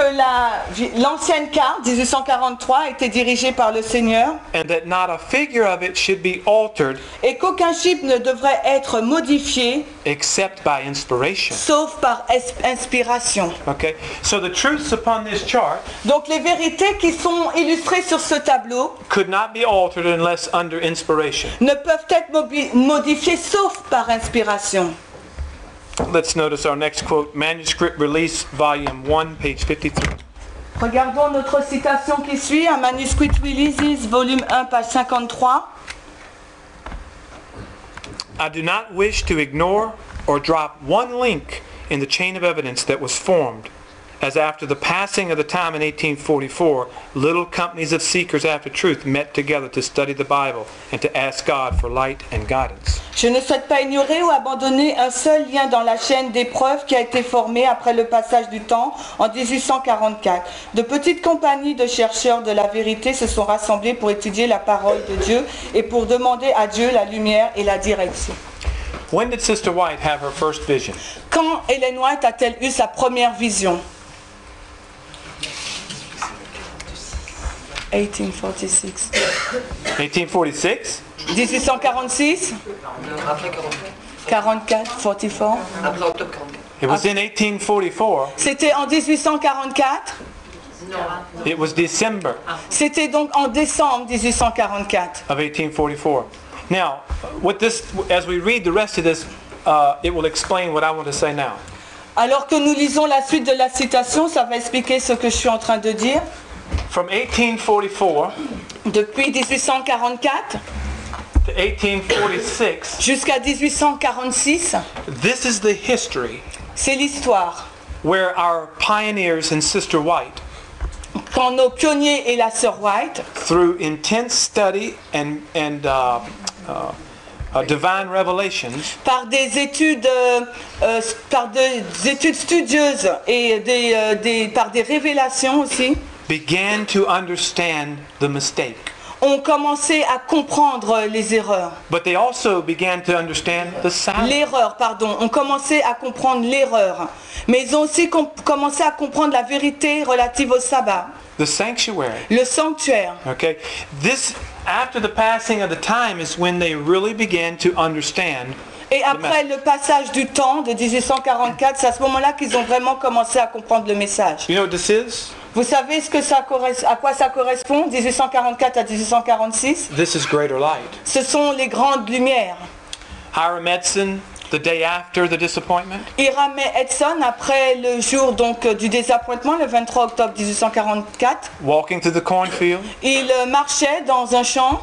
l'ancienne carte, 1843, était dirigée par le Seigneur and that not a figure of it should be altered et qu'aucun chiffre ne devrait être modifié except by inspiration. sauf par inspiration. Okay? So the truths upon this chart Donc les vérités qui sont illustrées sur ce tableau could not be altered unless under inspiration. ne peuvent être modifiées sauf par inspiration. Let's notice our next quote, Manuscript Release, Volume 1, page 53. Regardons notre citation qui suit, un Manuscript Releases, volume 1, page 53. I do not wish to ignore or drop one link in the chain of evidence that was formed, as after the passing of the time in 1844, little companies of seekers after truth met together to study the Bible and to ask God for light and guidance. Je ne souhaite pas ignorer ou abandonner un seul lien dans la chaîne d'épreuves qui a été formée après le passage du temps en 1844. De petites compagnies de chercheurs de la vérité se sont rassemblées pour étudier la parole de Dieu et pour demander à Dieu la lumière et la direction. When did Sister White have her first vision? Quand Ellen White a-t-elle eu sa première vision? 1846. 1846? 1846, Après 44. 44, 44. Après octobre 44. It was in 1844. C'était en 1844. It was December C'était donc en décembre 1844. of 1844. Now, with this, as we read the rest of this, it will explain what I want to say now. Alors que nous lisons la suite de la citation, ça va expliquer ce que je suis en train de dire. From 1844 Depuis 1844 to 1846, jusqu'à 1846, this is the history c'est l'histoire. where our pioneers and Sister White, Quand nos pionniers et la sœur White, through intense study and divine revelations, par des études studieuses et par des révélations aussi, began to understand the mistake. ont commencé à comprendre les erreurs. But they also began to understand the sign. Ont commencé à comprendre l'erreur. Mais ils ont aussi commencé à comprendre la vérité relative au sabbat, The sanctuary. le sanctuaire. Okay? This, after the passing of the time, is when they really began to understand. Et après le passage du temps de 1844, c'est à ce moment-là qu'ils ont vraiment commencé à comprendre le message. You know what this is? Vous savez à quoi ça correspond, 1844 à 1846? This is greater light. Ce sont les grandes lumières. Hiram Edson, the day after the disappointment, Hiram Edson, après le jour donc du désappointement, le 23 octobre 1844, walking through the cornfield, il marchait dans un champ.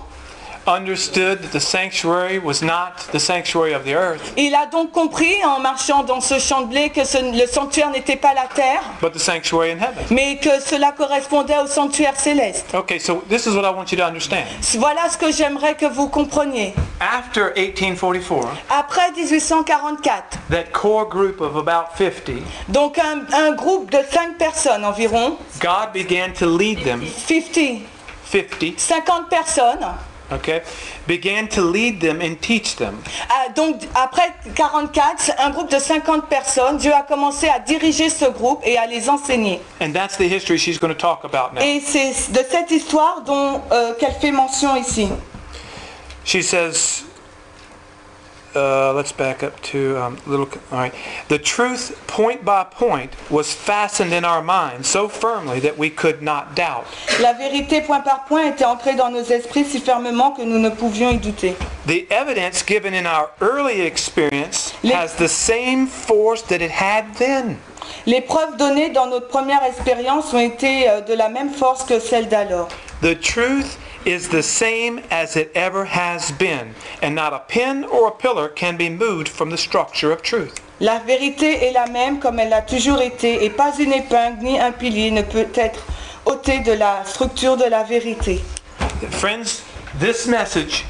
understood that the sanctuary was not the sanctuary of the earth, Il a donc compris en marchant dans ce champ de blé que le sanctuaire n'était pas la terre, but the sanctuary in heaven. mais que cela correspondait au sanctuaire céleste. Okay, so this is what I want you to understand. Voilà ce que j'aimerais que vous compreniez. After 1844, Après 1844, that core group of about 50, donc un groupe de 5 personnes environ, God began to lead them, 50 personnes, okay, began to lead them and teach them. donc après 44, un groupe de 50 personnes, Dieu a commencé à diriger ce groupe et à les enseigner. And that's the history she's going to talk about now. Et c'est de cette histoire qu'elle fait mention ici. She says, let's back up to all right. The truth, point by point, was fastened in our minds so firmly that we could not doubt. La vérité point par point était entrée dans nos esprits si fermement que nous ne pouvions y douter. The evidence given in our early experience has the same force that it had then. Les preuves données dans notre première expérience ont été de la même force que celles d'alors. The truth is the same as it ever has been, and not a pin or a pillar can be moved from the structure of truth. La vérité est la même comme elle a toujours été, et pas une épingle ni un pilier ne peut être ôté de la structure de la vérité. Friends, this message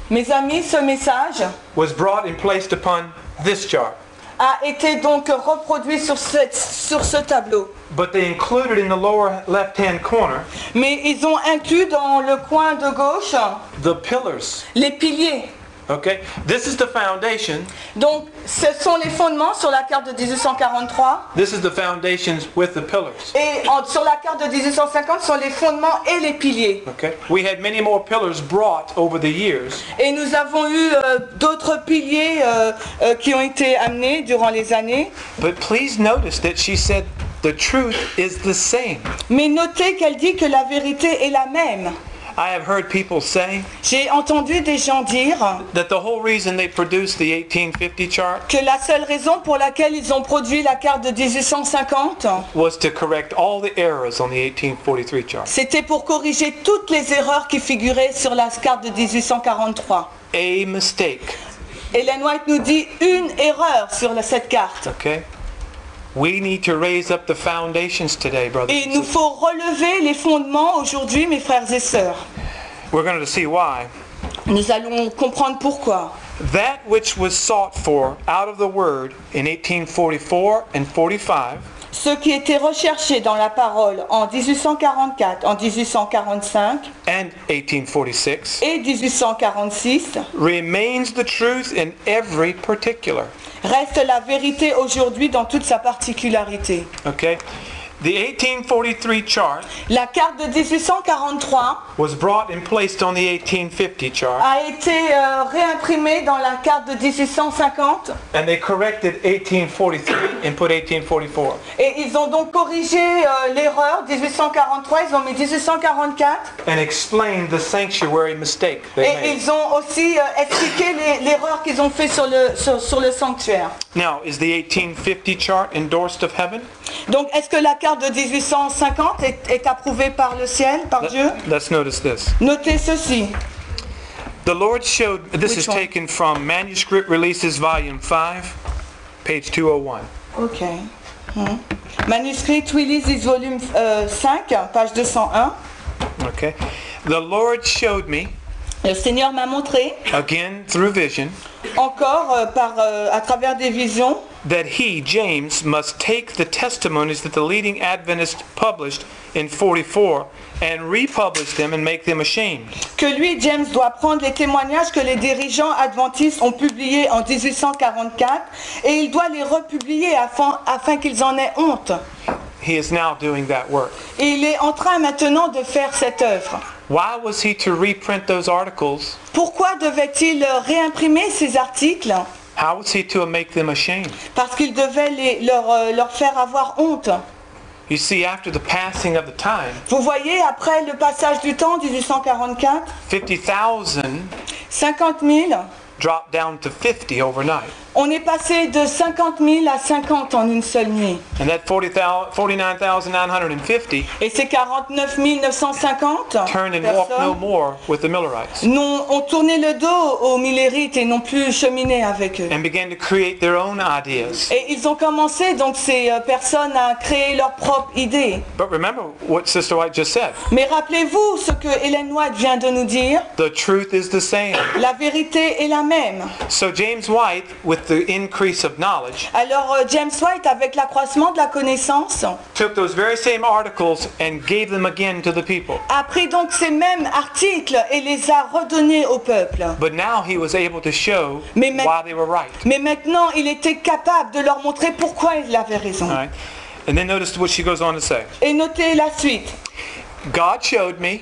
Mes amis, ce message was brought and placed upon this chart, a été donc reproduit sur ce tableau. but they included in the lower left-hand corner Mais ils ont inclus dans le coin de gauche the pillars. les piliers. Okay, this is the foundation. Donc ce sont les fondements sur la carte de 1843. This is the foundations with the pillars. Et sur la carte de 1850 sont les fondements et les piliers. Okay, we had many more pillars brought over the years, Et nous avons eu d'autres piliers qui ont été amenés durant les années. but please notice that she said the truth is the same. Mais notez qu'elle dit que la vérité est la même. I have heard people say J'ai entendu des gens dire that the whole reason they produced the 1850 chart que la seule raison pour laquelle ils ont produit la carte de 1850, was to correct all the errors on the 1843 chart. c'était pour corriger toutes les erreurs qui figuraient sur la carte de 1843. A mistake. Ellen White nous dit une erreur sur cette carte. Okay? We need to raise up the foundations today, brothers Et il and nous sisters. faut relever les fondements aujourd'hui, mes frères et sœurs. We're going to see why. Nous allons comprendre pourquoi. That which was sought for out of the Word in 1844 and 45 Ce qui était recherché dans la parole en 1844, en 1845 and 1846 et 1846 remains the truth in every particular. reste la vérité aujourd'hui dans toute sa particularité. Okay? The 1843 chart La carte de 1843 was brought and placed on the 1850 chart, a été réimprimée dans la carte de 1850 and they corrected 1843 and put 1844. et ils ont donc corrigé l'erreur 1843, ils ont mis 1844 And explained the sanctuary mistake they et made. ils ont aussi expliqué l'erreur qu'ils ont fait sur le sanctuaire. Now, is the 1850 chart endorsed of heaven? Donc est-ce que la carte de 1850 est approuvée par le ciel, par Dieu? Let's notice this. Notez ceci. The Lord showed, this Which is one? taken from Manuscript Releases Volume 5, page 201. Ok. Manuscrit Releases volume 5, page 201. Okay. The Lord showed me, Le Seigneur m'a montré, again through vision, encore à travers des visions, that he, James, must take the testimonies that the leading Adventists published in 44 and republish them and make them ashamed. que lui, James, doit prendre les témoignages que les dirigeants adventistes ont publiés en 1844 et il doit les republier afin qu'ils en aient honte. He is now doing that work. Et il est en train maintenant de faire cette œuvre. Why was he to reprint those articles? Pourquoi devait-il réimprimer ces articles? How was he to make them ashamed? Parce qu'il devait leur faire avoir honte. You see, after the passing of the time, Vous voyez, après le passage du temps, 1844, 50,000 50 000, dropped down to 50 overnight. on est passé de 50 000 à 50 en une seule nuit. And that 49,950 Et ces 49 950 turned and walked no personnes more with the Millerites ont tourné le dos aux Millérites et n'ont plus cheminé avec eux. and began to create their own ideas. Et ils ont commencé, donc ces personnes, à créer leurs propres idées. But remember what Sister White just said. Mais rappelez-vous ce que Ellen White vient de nous dire. The truth is the same. La vérité est la même. So James White, with the increase of knowledge, Alors James White, avec l'accroissement de la connaissance, took those very same articles and gave them again to the people. a pris donc ces mêmes articles et les a redonnés au peuple. But now he was able to show Mais why they were right. Mais maintenant, il était capable de leur montrer pourquoi il avait raison. All right? And then notice what she goes on to say. Et notez la suite. God showed me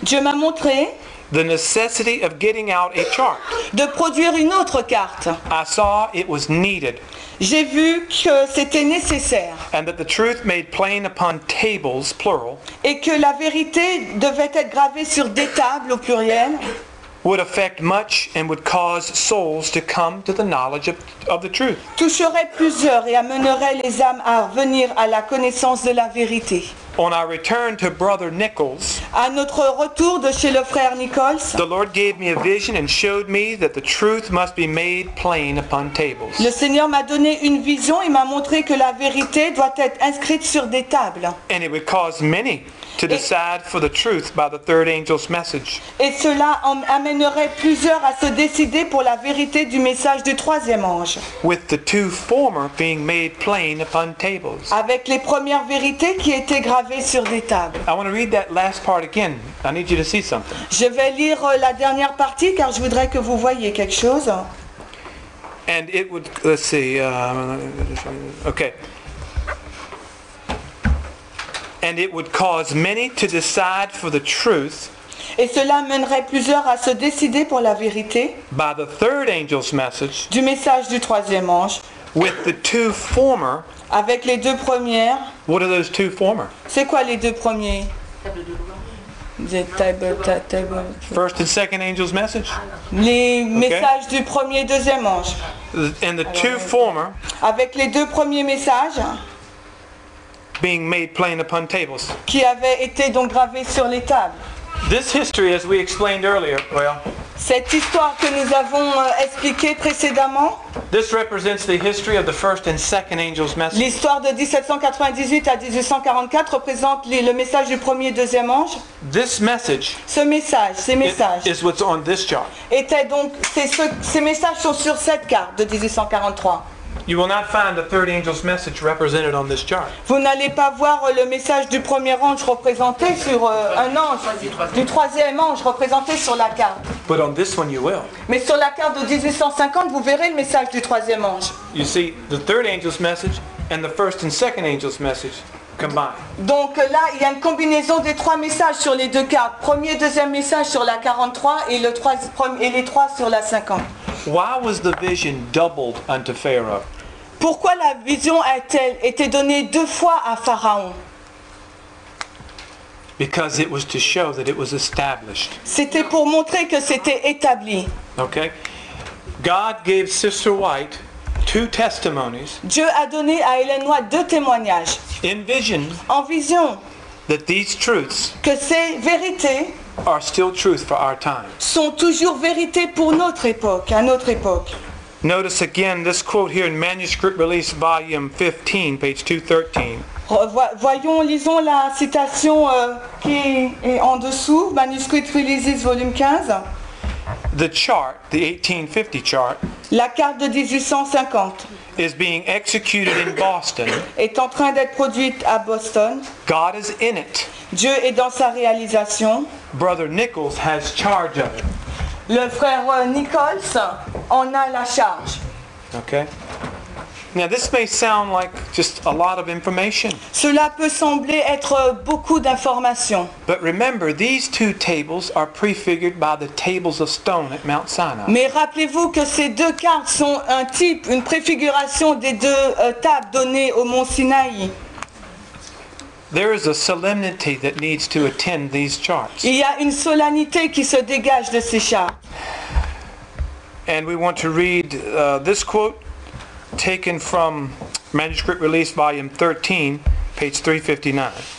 Dieu m'a montré the necessity of getting out a chart. de produire une autre carte. I saw it was needed, J'ai vu que c'était nécessaire and that the truth made plain upon tables, plural, et que la vérité devait être gravée sur des tables au pluriel, would affect much and would cause souls to come to the knowledge of the truth. toucherait plusieurs et amènerait les âmes à venir à la connaissance de la vérité. On our return to Brother Nichols, À notre retour de chez le frère Nichols, the Lord gave me a vision and showed me that the truth must be made plain upon tables. le Seigneur m'a donné une vision et m'a montré que la vérité doit être inscrite sur des tables. And it would cause many to decide for the truth by the third angel's message. Et cela amènerait plusieurs à se décider pour la vérité du message du troisième ange, With the two former being made plain upon tables. avec les premières vérités qui étaient gravées sur des tables. I want to read that last part again. I need you to see something. Je vais lire la dernière partie car je voudrais que vous voyiez quelque chose. And it would, let's see, okay. And it would cause many to decide for the truth Et cela mènerait plusieurs à se décider pour la vérité by the third angel's message, du message du troisième ange, with the two former. avec les deux premières. What are those two former? C'est quoi les deux premiers? Table. First and second angel's message. Les messages du premier et deuxième ange. And the two former Avec les deux premiers messages being made plain upon tables. qui avaient été donc gravés sur les tables. This history, as we explained earlier, Cette histoire que nous avons expliquée précédemment, this represents the history of the first and second angel's message. l'histoire de 1798 à 1844 représente le message du premier et deuxième ange. This message Ces messages is what's on this chart. étaient donc, ces messages sont sur cette carte de 1843. You will not find the third angel's message represented on this chart. Vous n'allez pas voir le message du premier ange représenté sur un ange, du troisième ange représenté sur la carte. But on this one you will. Mais sur la carte de 1850, vous verrez le message du troisième ange. You see the third angel's message and the first and second angel's message combined. Donc là, il y a une combinaison des trois messages sur les deux cartes. Premier, deuxième message sur la 43 et les trois sur la 50. Why was the vision doubled unto Pharaoh? Pourquoi la vision a-t-elle été donnée deux fois à Pharaon? Because it was to show that it was established. C'était pour montrer que c'était établi. Okay? God gave Sister White 2 testimonies Dieu a donné à Hélène White deux témoignages in vision en vision that these truths que ces vérités are still truth for our time. sont toujours vérités pour notre époque, à notre époque. Notice again this quote here in Manuscript Release Volume 15, page 213. Lisons la citation qui est en dessous, Manuscript Releases, volume 15. The chart, the 1850 chart, La carte de 1850 is being executed in Boston. est en train d'être produite à Boston. God is in it. Dieu est dans sa réalisation. Brother Nichols has charge of it. Le frère Nichols en a la charge. Okay? Now this may sound like just a lot of information, Cela peut sembler être beaucoup d'informations. but remember these 2 tables are prefigured by the tables of stone at Mount Sinai. Mais rappelez-vous que ces deux cartes sont un type, une préfiguration des deux tables données au mont Sinaï. There is a solemnity that needs to attend these charts. Il y a une solennité qui se dégage de ces chartes. And we want to read this quote taken from Manuscript Release Volume 13, page 359.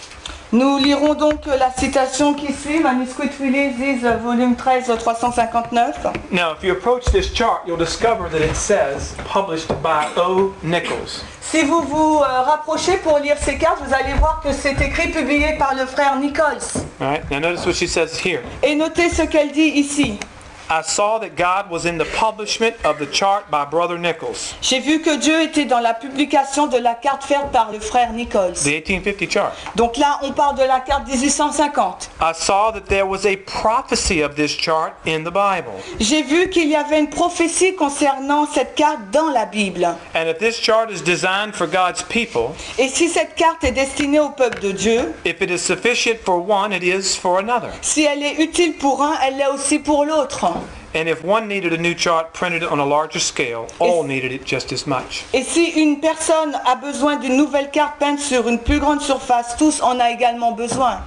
Nous lirons donc la citation qui suit, Manuscript Releases, volume 13, 359. Now, if you approach this chart, you'll discover that it says, published by O. Nichols. Si vous vous rapprochez pour lire ces cartes, vous allez voir que c'est écrit, publié par le frère Nichols. All right, now notice what she says here. Et notez ce qu'elle dit ici. I saw that God was in the publishment of the chart by Brother Nichols, J'ai vu que Dieu était dans la publication de la carte faite par le frère Nichols. the 1850 chart. Donc là, on parle de la carte 1850. I saw that there was a prophecy of this chart in the Bible. J'ai vu qu'il y avait une prophétie concernant cette carte dans la Bible. And if this chart is designed for God's people, Et si cette carte est destinée au peuple de Dieu, if it is sufficient for one, it is for another. si elle est utile pour un, elle l'est aussi pour l'autre. And if one needed a new chart printed on a larger scale, all needed it just as much. Et si une personne a besoin d'une nouvelle carte peinte sur une plus grande surface, tous en a également besoin.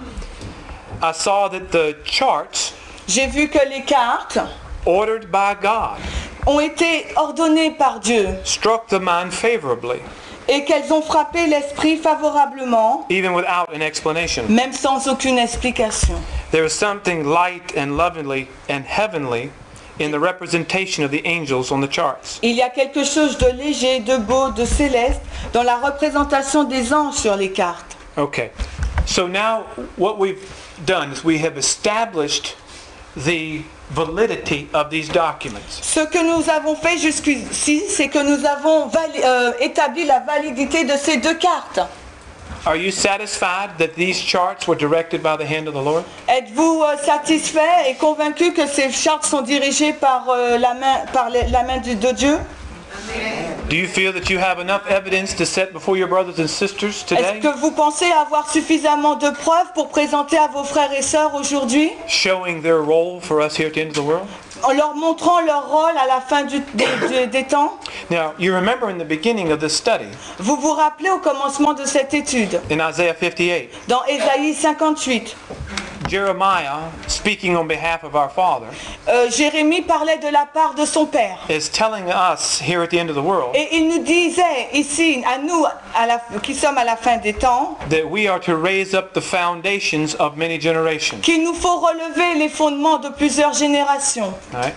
I saw that the charts, J'ai vu que les cartes ordered by God, ont été ordonnées par Dieu struck the mind favorably, et qu'elles ont frappé l'esprit favorablement, even without an explanation. même sans aucune explication. There is something light and lovely and heavenly in the representation of the angels on the charts. Il y a quelque chose de léger, de beau, de céleste dans la représentation des anges sur les cartes. Okay, so now what we've done is we have established the validity of these documents. Ce que nous avons fait jusqu'ici, c'est que nous avons établi la validité de ces deux cartes. Are you satisfied that these charts were directed by the hand of the Lord? Êtes-vous satisfait et convaincu que ces chartes sont dirigées par la main de Dieu? Do you feel that you have enough evidence to set before your brothers and sisters Est-ce today, que vous pensez avoir suffisamment de preuves pour présenter à vos frères et sœurs aujourd'hui, showing their role for us here at the end of the world? en leur montrant leur rôle à la fin des temps? Now, you remember in the beginning of this study, Vous vous rappelez au commencement de cette étude, in Isaiah 58, dans Ésaïe 58, Jeremiah, speaking on behalf of our Father, Jérémie parlait de la part de son père. is telling us here at the end of the world Et il nous disait ici, à nous qui sommes à la fin des temps, that we are to raise up the foundations of many generations. qu'il nous faut relever les fondements de plusieurs générations. All right?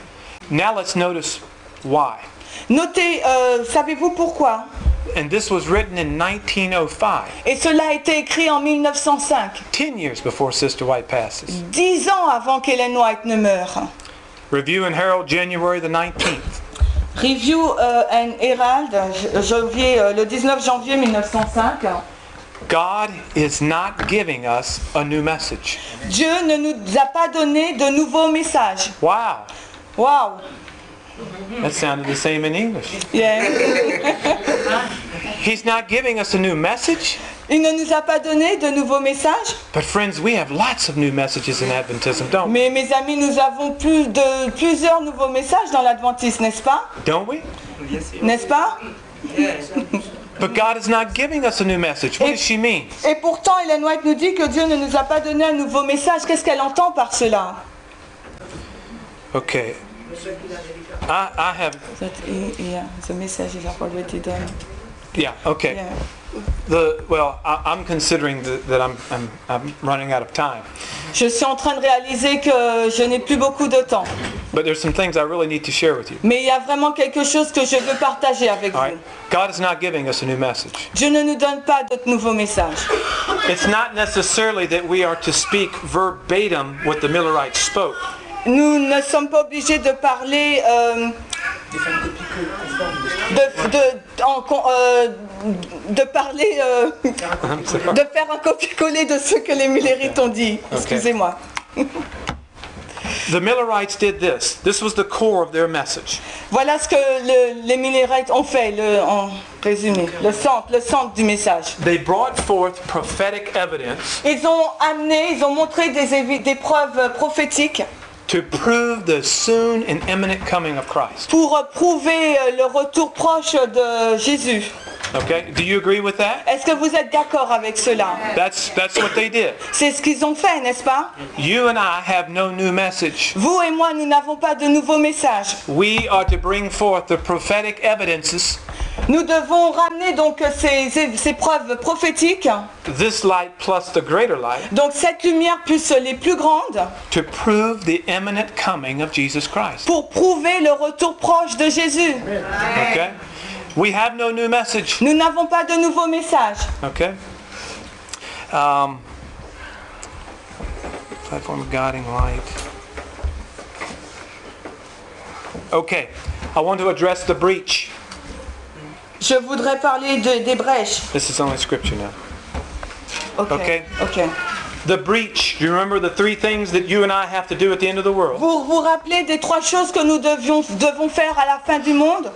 Now let's notice why. Notez, savez-vous pourquoi? And this was written in 1905, Et cela a été écrit en 1905, 10 years before Sister White passes. 10 ans avant qu'Hélène White ne meure. Review and Herald, January the 19th. Review and Herald, le 19 janvier 1905. God is not giving us a new message. Dieu ne nous a pas donné de nouveaux messages. Wow, Wow! that sounded the same in English. Yeah. He's not giving us a new message. Il ne nous a pas donné de nouveaux messages. But friends, we have lots of new messages in Adventism, don't we? Mais mes amis, nous avons plusieurs nouveaux messages dans l'Adventisme, n'est-ce pas? Don't we? N'est-ce pas? But God is not giving us a new message. What does she mean? Et pourtant, Ellen White nous dit que Dieu ne nous a pas donné un nouveau message. Qu'est-ce qu'elle entend par cela? Okay. I have, The message is already done. yeah, okay. Yeah. I'm considering that I'm running out of time. Je suis en train de réaliser que je n'ai plus beaucoup de temps. But there's some things I really need to share with you. Mais il y a vraiment quelque chose que je veux partager avec All vous. right? God is not giving us a new message. Dieu ne nous donne pas de nouveaux messages. It's not necessarily that we are to speak verbatim what the Millerites spoke. Nous ne sommes pas obligés de parler de faire un copier-coller de ce que les Millerites ont dit. Excusez-moi. The Millerites did this. This was the core of their message. Voilà ce que les Millerites ont fait, en résumé, le centre du message. They brought forth prophetic evidence Ils ont montré des preuves prophétiques to prove the soon and imminent coming of Christ. pour prouver le retour proche de Jésus. Okay? Do you agree with that? Est-ce que vous êtes d'accord avec cela? That's what they did. C'est ce qu'ils ont fait, n'est-ce pas? You and I have no new message. Vous et moi, nous n'avons pas de nouveaux messages. We are to bring forth the prophetic evidences, Nous devons ramener donc ces preuves prophétiques, this light plus the greater light, donc cette lumière plus les plus grandes, to prove the imminent coming of Jesus Christ. pour prouver le retour proche de Jésus. Okay? We have no new message. Nous n'avons pas de nouveaux messages. Okay? Platform of guiding light. Okay. I want to address the breach. Je voudrais parler des brèches. This is only scripture now. Okay. Ok. The breach. Do you remember the three things that you and I have to do at the end of the world? Vous vous rappelez des trois choses que nous devons faire à la fin du monde?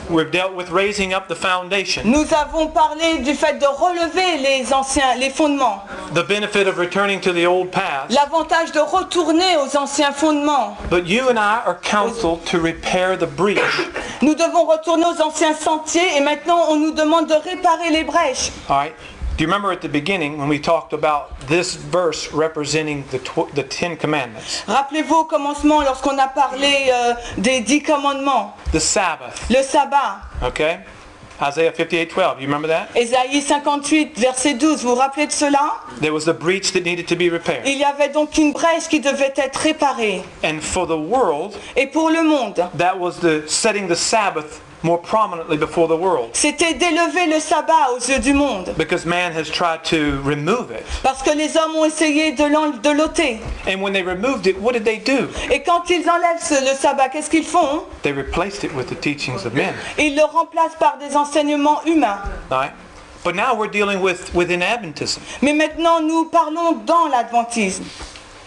We've dealt with raising up the foundation. Nous avons parlé du fait de relever les fondements. The benefit of returning to the old path. L'avantage de retourner aux anciens fondements. But you and I are counseled to repair the breach. Nous devons retourner aux anciens sentiers et maintenant on nous demande de réparer les brèches. All right. Do you remember at the beginning when we talked about this verse representing the 10 commandments? Rappelez-vous au commencement lorsqu'on a parlé des 10 commandements. The Sabbath. Le sabbat. Okay? Isaiah 58:12. You remember that? Ésaïe 58, verset 12. Vous vous rappelez de cela? There was a breach that needed to be repaired. Il y avait donc une brèche qui devait être réparée. And for the world, Et pour le monde, that was the setting the Sabbath more prominently before the world. c'était d'élever le sabbat aux yeux du monde. Because man has tried to remove it. Parce que les hommes ont essayé de l'ôter. And when they removed it, what did they do? Et quand ils enlèvent le sabbat, qu'est-ce qu'ils font? They replaced it with the teachings of men. Ils le remplacent par des enseignements humains. All right? But now we're dealing within Adventism. Mais maintenant, nous parlons dans l'adventisme.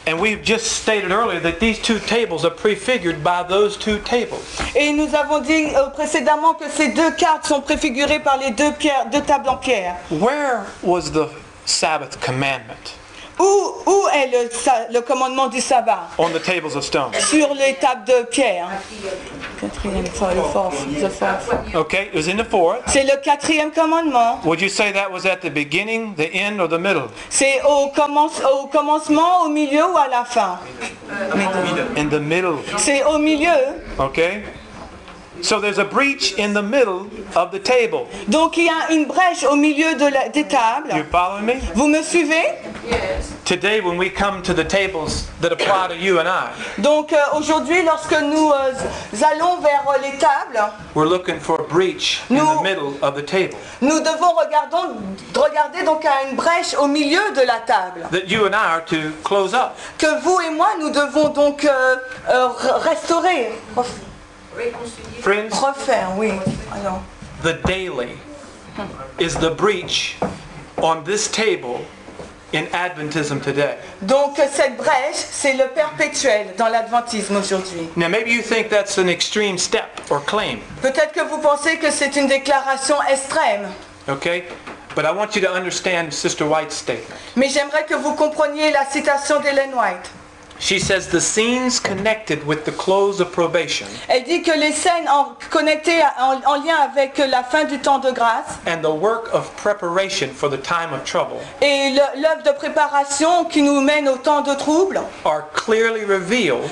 And we've just stated earlier that these two tables are prefigured by those two tables. Et nous avons dit précédemment que ces deux cartes sont préfigurées par les deux tables en pierre. Where was the Sabbath commandment? Où est le commandement du sabbat? On the tables of stone. Sur les tables de pierre. Quatrième, fourth. Okay, it was in the fourth. C'est le quatrième commandement. Would you say that was at the beginning, the end, or the middle? C'est au commencement, au milieu ou à la fin? In the middle. C'est au milieu. Okay? So there's a breach in the middle of the table. Donc il y a une brèche au milieu des tables. You following me? Vous me suivez? Today when we come to the tables that apply to you and I, Donc aujourd'hui, lorsque nous allons vers les tables, we're looking for a breach in the middle of the table. nous devons regarder donc à une brèche au milieu de la table. That you and I are to close up. Que vous et moi, nous devons donc restaurer. Friends, Refaire, oui. Alors. the daily is the breach on this table in Adventism today. Donc cette brèche, c'est le perpétuel dans l'adventisme aujourd'hui. Now maybe you think that's an extreme step or claim, Peut-être que vous pensez que c'est une déclaration extrême. okay? But I want you to understand Sister White's statement. Mais j'aimerais que vous compreniez la citation d'Ellen White. She says the scenes connected with the close of probation Elle dit que les scènes connectées en lien avec la fin du temps de grâce and the work of preparation for the time of trouble et l'œuvre de préparation qui nous mène au temps de trouble are clearly revealed,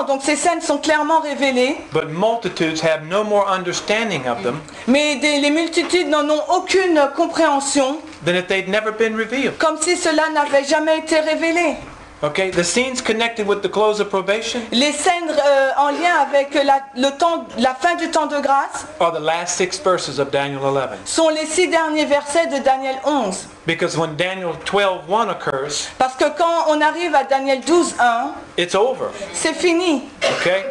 donc ces scènes sont clairement révélées, but multitudes have no more understanding of them mais les multitudes n'en ont aucune compréhension, than if they'd never been revealed. comme si cela n'avait jamais été révélé. Okay, the scenes connected with the close of probation Les scènes en lien avec la fin du temps de grâce are the last 6 verses of Daniel 11. sont les 6 derniers versets de Daniel 11. Because when Daniel 12:1 occurs, Parce que quand on arrive à Daniel 12:1, it's over. c'est fini. Okay?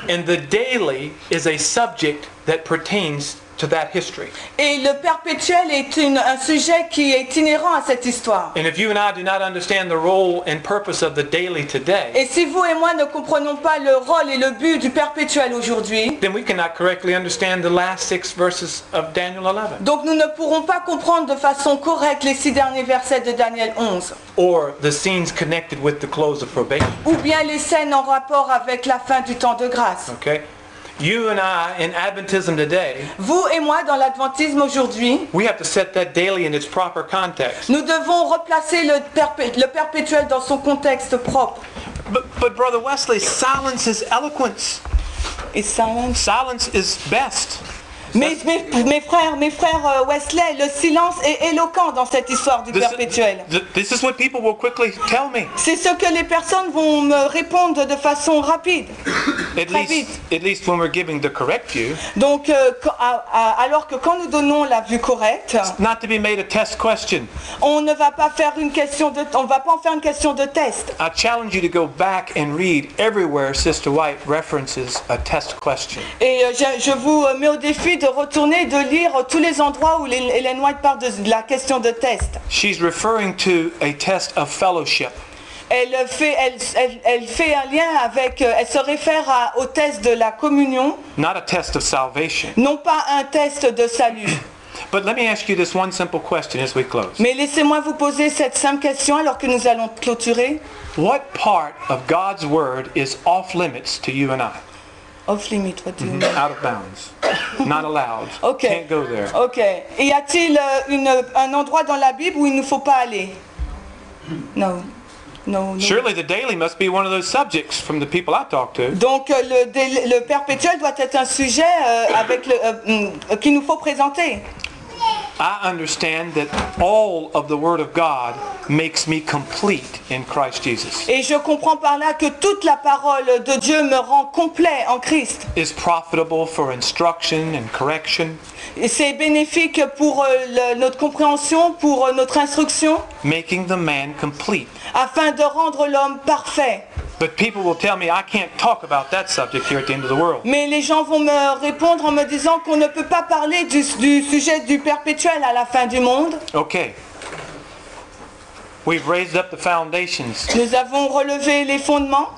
And the daily is a subject that pertains to that history. Et le perpétuel est un sujet qui est inhérent à cette histoire. And if you and I do not understand the role and purpose of the daily today, Et si vous et moi ne comprenons pas le rôle et le but du perpétuel aujourd'hui, then we cannot correctly understand the last 6 verses of Daniel 11 donc nous ne pourrons pas comprendre de façon correcte les 6 derniers versets de Daniel 11, or the scenes connected with the close of probation. ou bien les scènes en rapport avec la fin du temps de grâce. Okay? You and I in Adventism today, Vous et moi dans l'adventisme aujourd'hui, we have to set that daily in its proper context. nous devons replacer le perpétuel dans son contexte propre. But Brother Wesley, silence is eloquence. Et Silence is best. mes frères Wesley, le silence est éloquent dans cette histoire du perpétuel. This is what people will quickly tell me. C'est ce que les personnes vont me répondre de façon rapide. At least when we're giving the correct view. Donc, alors que quand nous donnons la vue correcte, Not to be made a test question. on ne va pas faire on va pas en faire une question de test. I challenge you to go back and read everywhere Sister White references a test question. Et je vous mets au défi de retourner, de lire tous les endroits où Ellen White parle de la question de test. She's referring to a test of fellowship. Elle fait un lien avec, elle se réfère au test de la communion, Not a test of salvation. non pas un test de salut. But let me ask you this one simple question as we close. Mais laissez-moi vous poser cette simple question alors que nous allons clôturer. What part of God's word is off limits to you and I? Off limit, what do you mean? Out of bounds. Not allowed. Ok. Can't go there. Ok. Et y a-t-il un endroit dans la Bible où il ne faut pas aller? Non. No. Surely the daily must be one of those subjects from the people I talk to. Donc le perpétuel doit être un sujet qu'il nous faut présenter. I understand that all of the Word of God makes me complete in Christ Jesus. Et je comprends par là que toute la parole de Dieu me rend complet en Christ. Is profitable for instruction and correction. Et c'est bénéfique pour notre compréhension, pour notre instruction, Making the man complete. afin de rendre l'homme parfait. But people will tell me I can't talk about that subject here at the end of the world. Mais les gens vont me répondre en me disant qu'on ne peut pas parler du sujet du perpétuel à la fin du monde. Okay. We've raised up the foundations Nous avons relevé les fondements.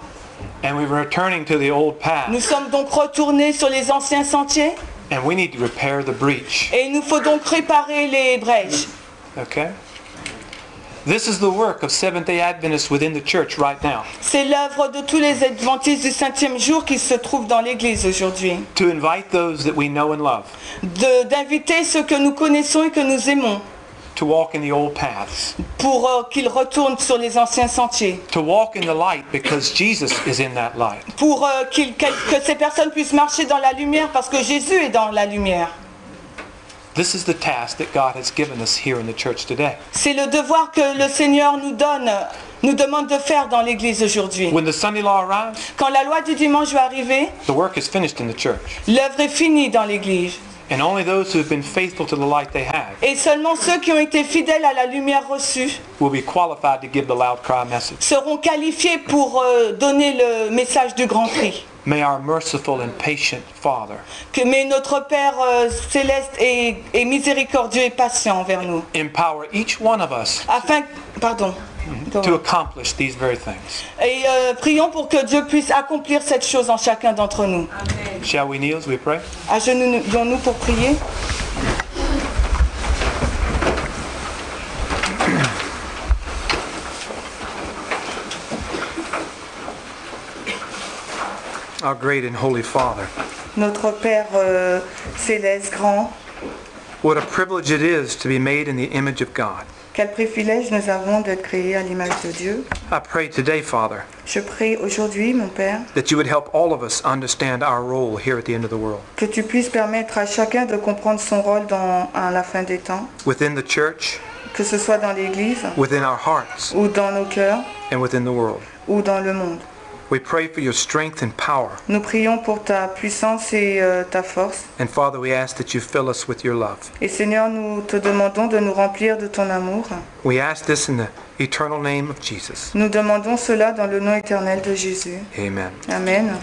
and we're returning to the old path. Nous sommes donc retournés sur les anciens sentiers. And we need to repair the breach. Et il nous faut donc réparer les brèches. Okay? This is the work of Seventh-day Adventists within the church right now. C'est l'œuvre de tous les adventistes du 5e jour qui se trouvent dans l'Église aujourd'hui. To invite those that we know and love. D'inviter ceux que nous connaissons et que nous aimons To walk in the old paths. pour qu'ils retournent sur les anciens sentiers. To walk in the light because Jesus is in that light. Pour que ces personnes puissent marcher dans la lumière parce que Jésus est dans la lumière. This is the task that God has given us here in the church today. C'est le devoir que le Seigneur nous demande de faire dans l'Église aujourd'hui. When the Sunday law arrives, Quand la loi du dimanche va arriver, the work is finished in the church. l'œuvre est finie dans l'Église. And only those who have been faithful to the light they have Et seulement ceux qui ont été fidèles à la lumière reçue will be qualified to give the loud cry message. seront qualifiés pour donner le message du grand cri. May our merciful and patient Father Mais notre Père céleste est miséricordieux et patient envers nous. empower each one of us to accomplish these very things. Et prions pour que Dieu puisse accomplir cette chose en chacun d'entre nous. Shall we kneel as we pray? Agenouillons-nous pour prier. our great and holy Father, notre Père céleste grand, what a privilege it is to be made in the image of God. quel privilège nous avons d'être créés à l'image de Dieu. I pray today, Father, Je prie aujourd'hui, mon Père, that you would help all of us understand our role here at the end of the world. que tu puisses permettre à chacun de comprendre son rôle à la fin des temps, Within the church, que ce soit dans l'Église, within our hearts, ou dans nos cœurs, and within the world. ou dans le monde. We pray for your strength and power. Nous prions pour ta puissance et ta force. And Father, we ask that you fill us with your love. Et Seigneur, nous te demandons de nous remplir de ton amour. We ask this in the eternal name of Jesus. Nous demandons cela dans le nom éternel de Jésus. Amen. Amen.